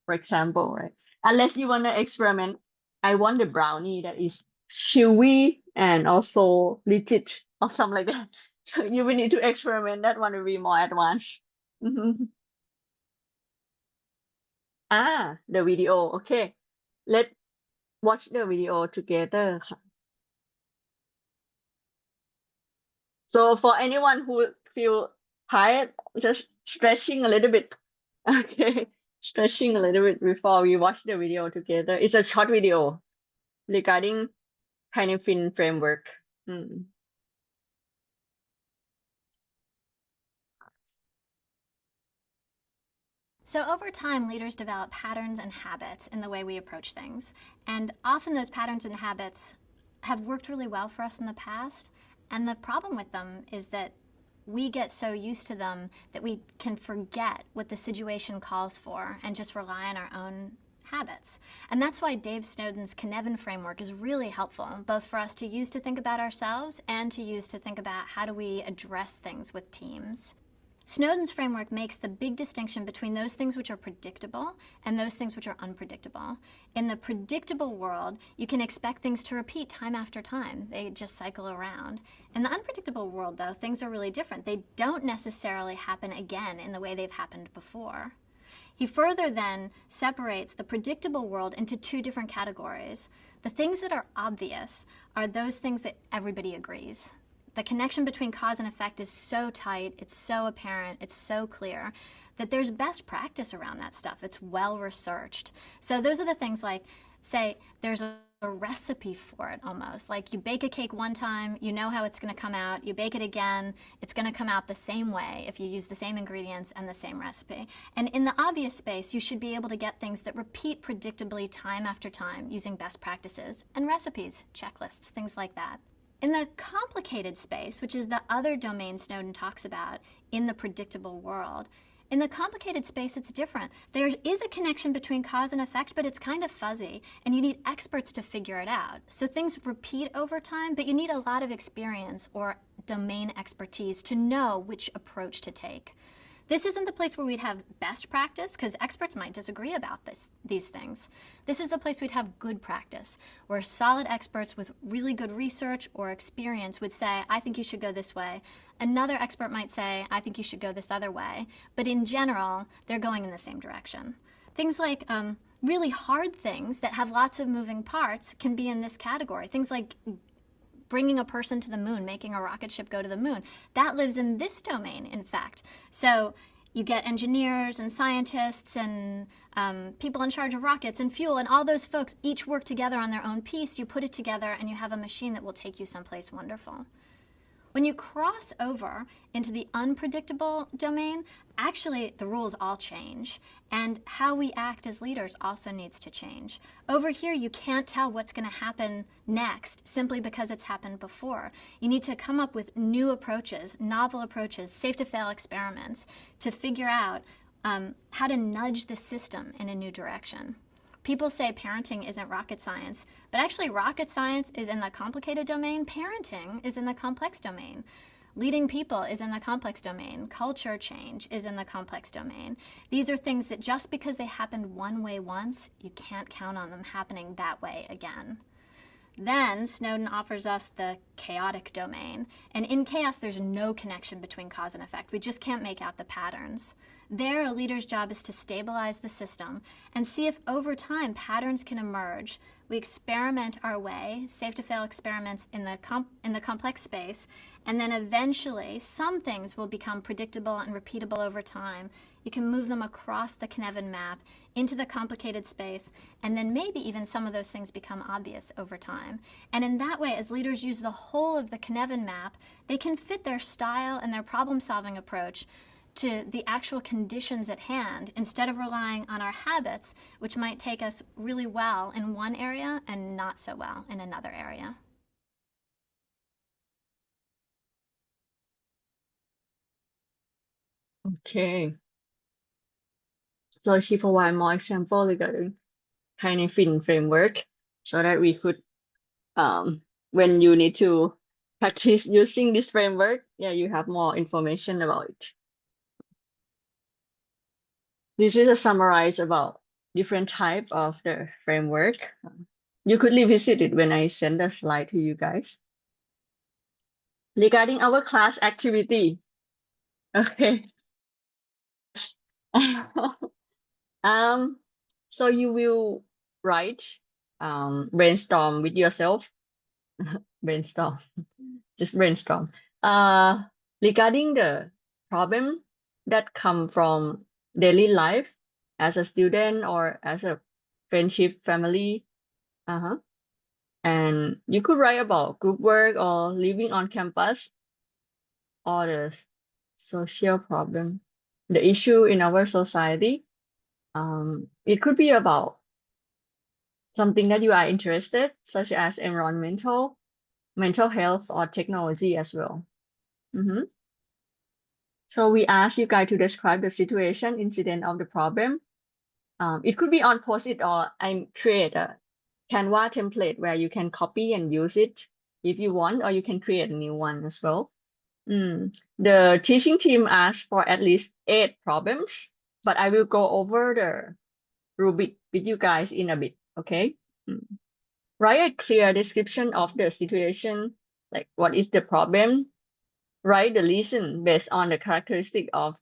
for example, right? Unless you want to experiment. I want the brownie that is chewy and also legit or something like that. So you will need to experiment. That one will be more advanced. The video. Okay. Let's watch the video together. So for anyone who feel tired, just stretching a little bit. Okay, stretching a little bit before we watch the video together. It's a short video regarding Cynefin framework. So over time, leaders develop patterns and habits in the way we approach things. And often those patterns and habits have worked really well for us in the past. And the problem with them is that we get so used to them that we can forget what the situation calls for and just rely on our own habits. And that's why Dave Snowden's Cynefin framework is really helpful, both for us to use to think about ourselves and to use to think about how do we address things with teams. Snowden's framework makes the big distinction between those things which are predictable and those things which are unpredictable. In the predictable world, you can expect things to repeat time after time. They just cycle around. In the unpredictable world, though, things are really different. They don't necessarily happen again in the way they've happened before. He further then separates the predictable world into two different categories. The things that are obvious are those things that everybody agrees. The connection between cause and effect is so tight, it's so apparent, it's so clear that there's best practice around that stuff. It's well researched. So those are the things like, say, there's a recipe for it almost. Like you bake a cake one time, you know how it's going to come out. You bake it again, it's going to come out the same way if you use the same ingredients and the same recipe. And in the obvious space, you should be able to get things that repeat predictably time after time using best practices and recipes, checklists, things like that. In the complicated space, which is the other domain Snowden talks about in the predictable world, in the complicated space, it's different. There is a connection between cause and effect, but it's kind of fuzzy, and you need experts to figure it out. So things repeat over time, but you need a lot of experience or domain expertise to know which approach to take. This isn't the place where we'd have best practice, because experts might disagree about these things. This is the place we'd have good practice, where solid experts with really good research or experience would say, I think you should go this way. Another expert might say, I think you should go this other way. But in general, they're going in the same direction. Things like really hard things that have lots of moving parts can be in this category. Things like bringing a person to the moon, making a rocket ship go to the moon. That lives in this domain, in fact. So you get engineers and scientists and people in charge of rockets and fuel, and all those folks each work together on their own piece. You put it together and you have a machine that will take you someplace wonderful. When you cross over into the unpredictable domain, actually the rules all change, and how we act as leaders also needs to change. Over here, you can't tell what's going to happen next simply because it's happened before. You need to come up with new approaches, novel approaches, safe-to-fail experiments to figure out how to nudge the system in a new direction. People say parenting isn't rocket science, but actually rocket science is in the complicated domain. Parenting is in the complex domain. Leading people is in the complex domain. Culture change is in the complex domain. These are things that just because they happened one way once, you can't count on them happening that way again. Then Snowden offers us the chaotic domain. And in chaos, there's no connection between cause and effect. We just can't make out the patterns. There, a leader's job is to stabilize the system and see if over time patterns can emerge. We experiment our way, safe to fail experiments in the complex space, and then eventually some things will become predictable and repeatable over time. You can move them across the Cynefin map into the complicated space, and then maybe even some of those things become obvious over time. And in that way, as leaders use the whole of the Cynefin map, they can fit their style and their problem-solving approach to the actual conditions at hand instead of relying on our habits, which might take us really well in one area and not so well in another area. Okay. So she provide more example regarding Cynefin framework so that we could when you need to practice using this framework, yeah, you have more information about it. This is a summarize about different type of the framework. You could revisit it when I send the slide to you guys. Regarding our class activity, okay. So you will write, brainstorm with yourself, brainstorm, just brainstorm. Regarding the problem that come from daily life as a student or as a friendship, family, and you could write about group work or living on campus or the social problem, the issue in our society. It could be about something that you are interested, such as environmental, mental health, or technology as well. So we ask you guys to describe the situation, incident of the problem. It could be on Post-it, or I create a Canva template where you can copy and use it if you want, or you can create a new one as well. The teaching team asked for at least 8 problems, but I will go over the rubric with you guys in a bit, okay? Write a clear description of the situation, like what is the problem. Write the reason based on the characteristic of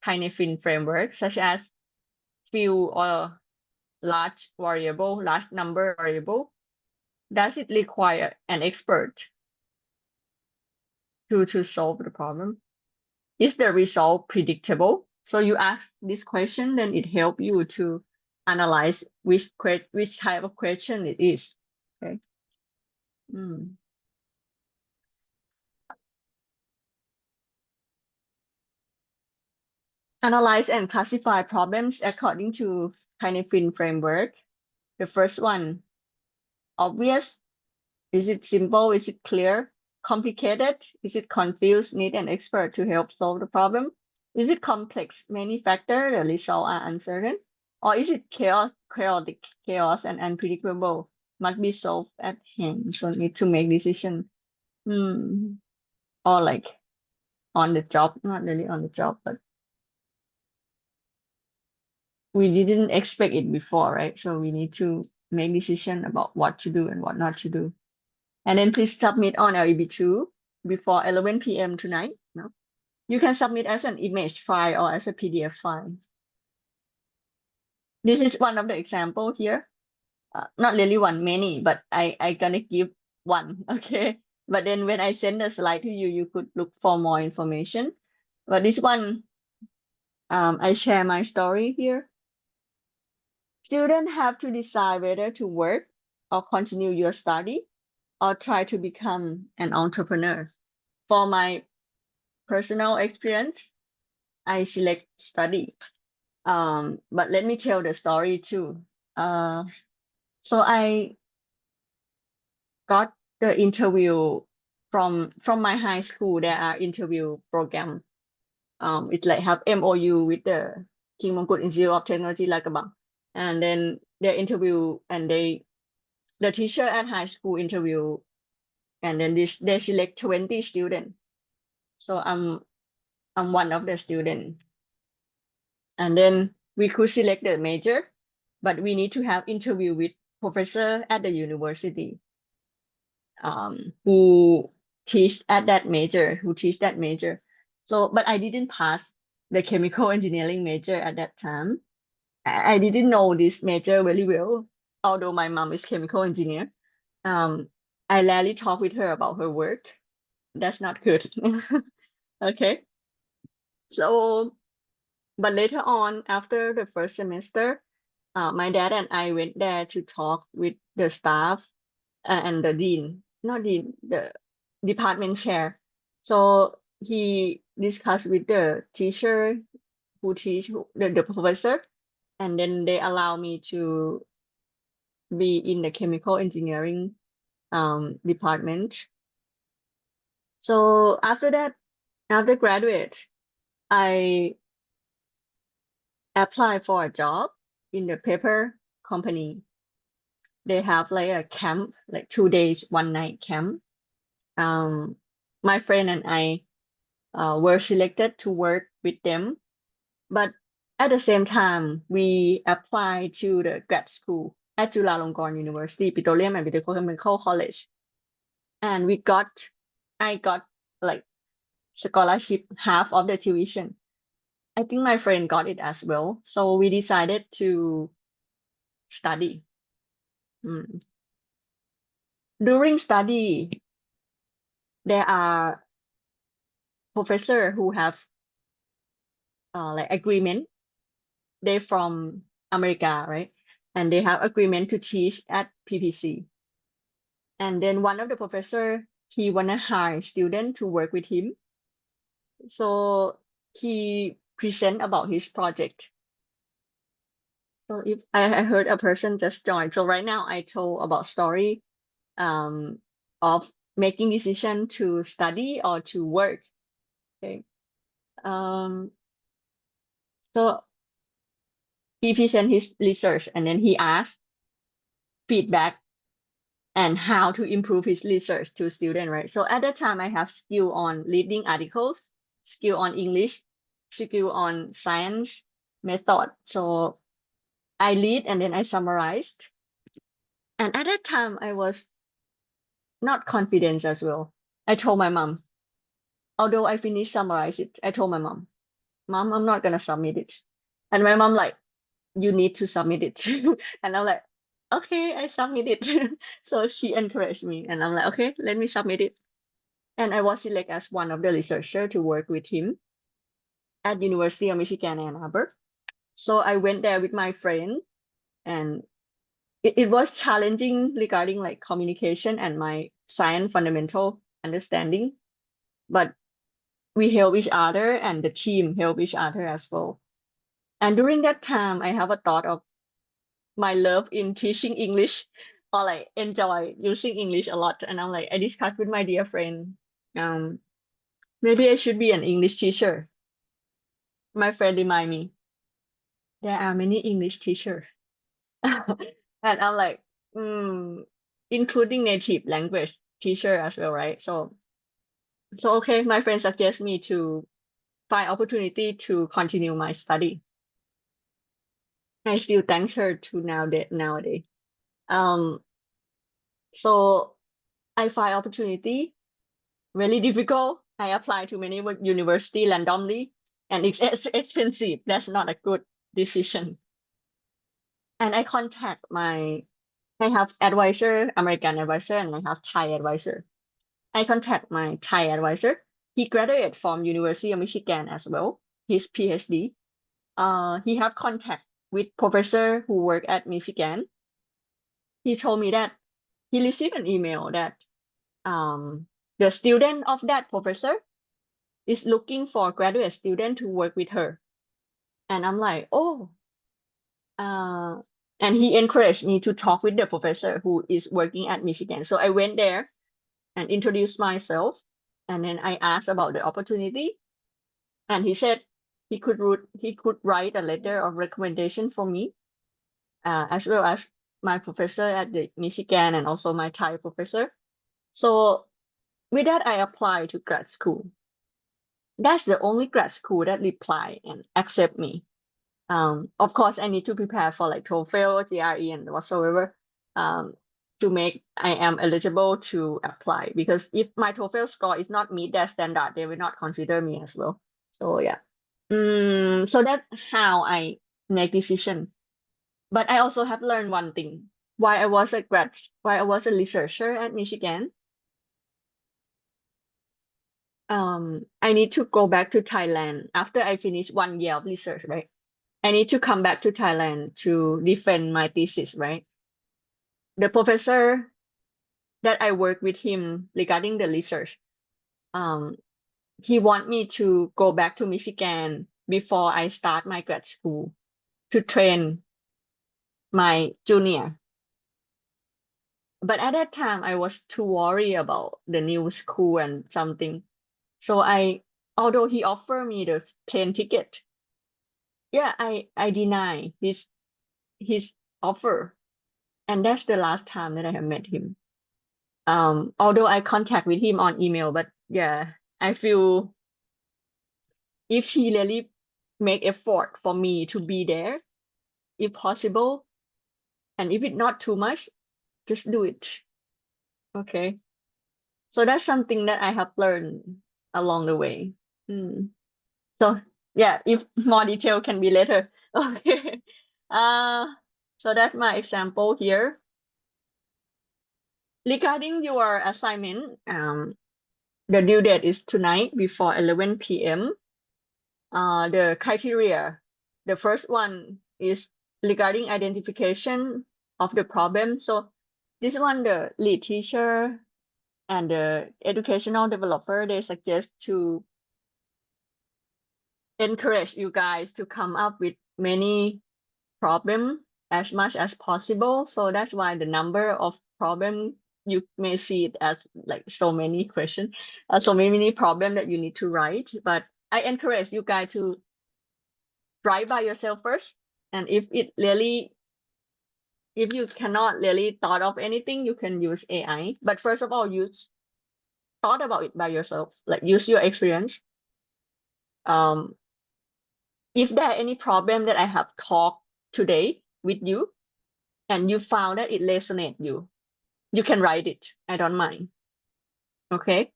Cynefin framework, such as few or large variable, large number variable. Does it require an expert to solve the problem? Is the result predictable? So you ask this question, then it helps you to analyze which type of question it is. Okay. Analyze and classify problems according to Cynefin framework. The first one, obvious. Is it simple? Is it clear? Complicated? Is it confused? Need an expert to help solve the problem? Is it complex? Many factors, the result are uncertain? Or is it chaotic, chaos and unpredictable? Must be solved at hand. So need to make decision. Or like on the job, not really on the job, but we didn't expect it before, right? So we need to make decision about what to do and what not to do. And then please submit on LEB2 before 11 p.m. tonight. No? You can submit as an image file or as a PDF file. This is one of the example here. Not really one, many, but I gonna give one, okay? But then when I send the slide to you, you could look for more information. But this one, I share my story here. Students have to decide whether to work or continue your study or try to become an entrepreneur. For my personal experience, I select study. But let me tell the story too. So I got the interview from my high school. There are interview program. It's like have MOU with the King Mongkut Institute of Technology Lagabang, and then they interview and the teacher at high school interview, and then they select 20 students. So I'm one of the students. And then we could select the major, but we need to have interview with professor at the university who teach that major. So, but I didn't pass the chemical engineering major at that time. I didn't know this major very well, although my mom is chemical engineer. I rarely talk with her about her work. That's not good. Okay. So, but later on, after the first semester, my dad and I went there to talk with the staff and the dean, not dean, the department chair. So he discussed with the teacher who teach the professor, and then they allow me to be in the chemical engineering department. So after that, after graduate, I applied for a job in the paper company. They have like a camp, like 2 days, 1 night camp. My friend and I were selected to work with them, but at the same time, we applied to the grad school at Chulalongkorn University, Petroleum and Petrochemical College, and I got like scholarship, half of the tuition. I think my friend got it as well, so we decided to study. During study, there are professors who have like agreement. They're from America, right? And they have agreement to teach at PPC. And then one of the professor, he wanna hire student to work with him. So he present about his project. So if I heard a person just joined. So right now I told about story um of making decision to study or to work. Okay. Um so he present his research and then he asked feedback and how to improve his research to student, right? So at that time I have skill on reading articles, skill on English, skill on science method. So I read and then I summarized. And at that time I was not confident as well. I told my mom, although I finished summarize it, I told my mom, Mom, I'm not gonna submit it. And my mom like, you need to submit it. And I'm like, okay, I submit it. So she encouraged me and I'm like, okay, let me submit it. And I was selected as one of the researchers to work with him at University of Michigan Ann Arbor. So I went there with my friend and it was challenging regarding like communication and my science fundamental understanding, but we help each other and the team help each other as well. And during that time, I have a thought of my love in teaching English or like enjoy using English a lot. And I'm like, I discussed with my dear friend, um, maybe I should be an English teacher. My friend remind me, there are many English teachers. And I'm like, including native language teacher as well, right? So okay, my friend suggests me to find opportunity to continue my study. I still thanks her to nowadays. Um, so I find opportunity really difficult. I apply to many university randomly, and it's expensive. That's not a good decision. And I have advisor, American advisor, and I have Thai advisor. I contact my Thai advisor. He graduated from University of Michigan as well, his PhD. He have contact with professor who work at Michigan. He told me that he received an email that the student of that professor is looking for a graduate student to work with her. And I'm like, oh, uh, and he encouraged me to talk with the professor who is working at Michigan. So I went there and introduced myself. And then I asked about the opportunity. And he said he could write a letter of recommendation for me, as well as my professor at the Michigan and also my Thai professor. So with that, I applied to grad school. That's the only grad school that reply and accept me. Of course, I need to prepare for like TOEFL, GRE, and whatsoever, to make I am eligible to apply. Because if my TOEFL score is not meet that standard, they will not consider me as well. So yeah. So that's how I make decision. But I also have learned one thing. Why I was a researcher at Michigan. I need to go back to Thailand after I finish 1 year of research, right? I need to come back to Thailand to defend my thesis, right? The professor that I work with him regarding the research, um, he want me to go back to Michigan before I start my grad school to train my junior. But at that time, I was too worried about the new school and something. So although he offered me the plane ticket, yeah, I deny his offer. And that's the last time that I have met him. Although I contact with him on email, but yeah, I feel if he really make effort for me to be there, if possible, and if it's not too much, just do it. Okay. So that's something that I have learned along the way. Mm. So yeah, if more detail can be later. Okay. Uh, so that's my example here. Regarding your assignment, the due date is tonight before 11 p.m. The criteria, the first one is regarding identification of the problem. So this one, the lead teacher and the educational developer, they suggest to encourage you guys to come up with many problem as much as possible. So that's why the number of problem you may see it as like so many questions, so many problem that you need to write. But I encourage you guys to write by yourself first. And if you cannot really thought of anything, you can use AI. But first of all, use thought about it by yourself, like use your experience. Um, if there are any problem that I have talked today with you and you found that it resonates you can write it. I don't mind. Okay.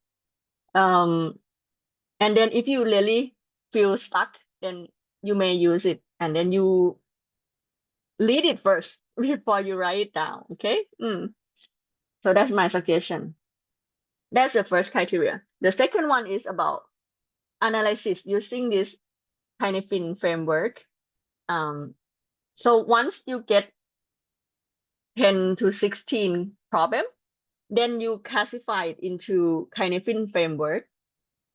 Um, and then if you really feel stuck, then you may use it and then you read it first before you write it down. Okay. So that's my suggestion. That's the first criteria. The second one is about analysis using this Cynefin framework. So once you get 10 to 16 problem, then you classify it into Cynefin framework.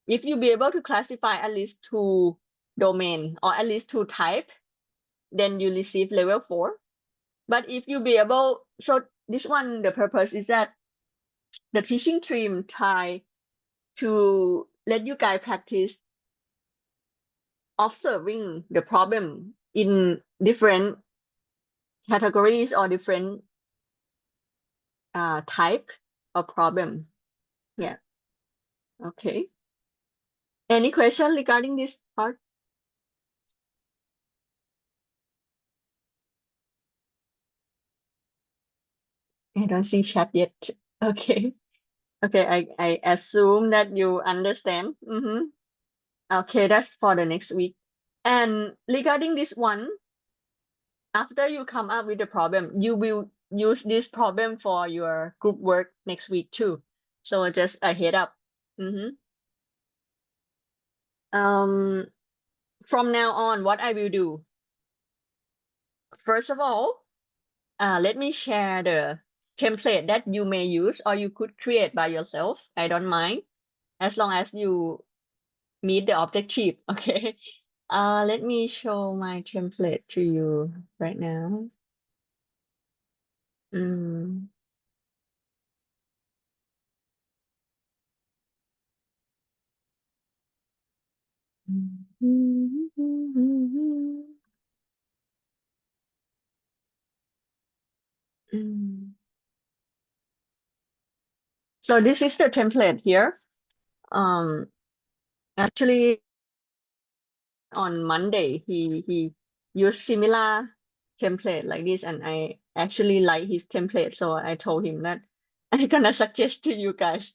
If you be able to classify at least 2 domain or at least 2 type, then you receive level 4. But if you be able, so this one, the purpose is that the teaching team try to let you guys practice observing the problem in different categories or different type of problem. Yeah. Okay. Any question regarding this part? I don't see chat yet. Okay. Okay, I assume that you understand. Okay, that's for the next week. And regarding this one, after you come up with the problem, you will use this problem for your group work next week too. So just a head up. From now on, what I will do, first of all, let me share the template that you may use or you could create by yourself. I don't mind as long as you meet the objective. Okay. Let me show my template to you right now. Mm. Mm. So this is the template here. Actually on Monday he used similar template like this and I actually like his template, so I told him that I'm gonna suggest to you guys.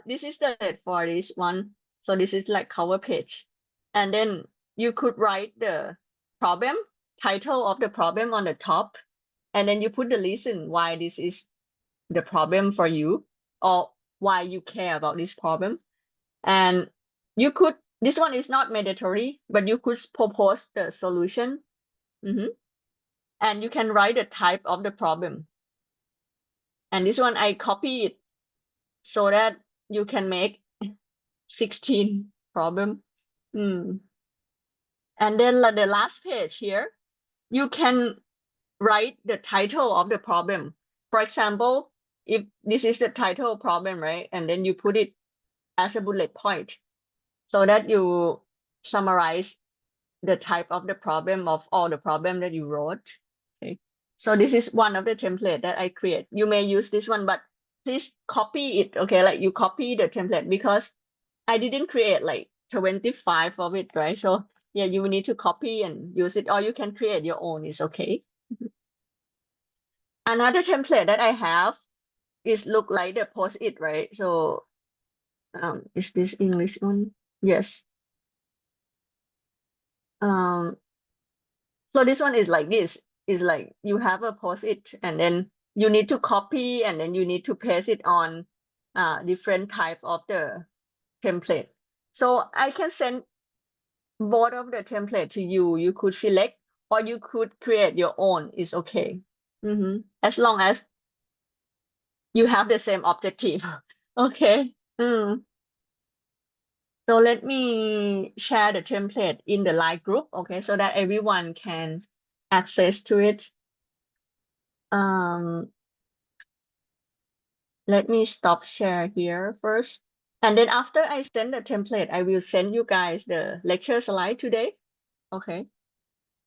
This is the for this one. So this is like cover page. And then you could write the problem, title of the problem on the top, and then you put the reason why this is the problem for you, or why you care about this problem. And you could, this one is not mandatory, but you could propose the solution. And you can write the type of the problem. And this one I copy it so that you can make 16 problem. And then the last page here, you can write the title of the problem. For example, if this is the title problem, right? And then you put it as a bullet point so that you summarize the type of the problem of all the problem that you wrote. Okay. So this is one of the template that I create. You may use this one, but please copy it. Okay, like you copy the template, because I didn't create like 25 of it, right? So yeah, you will need to copy and use it, or you can create your own, it's okay. Another template that I have is look like the post-it, right? So is this English one? Yes. So this one is like this, is like you have a post-it, and then you need to copy, and then you need to paste it on different type of the template. So I can send both of the template to you. You could select, or you could create your own, is okay. As long as you have the same objective. Okay. So let me share the template in the Line group, okay, so that everyone can access to it. Let me stop share here first. And then after I send the template, I will send you guys the lecture slide today. Okay.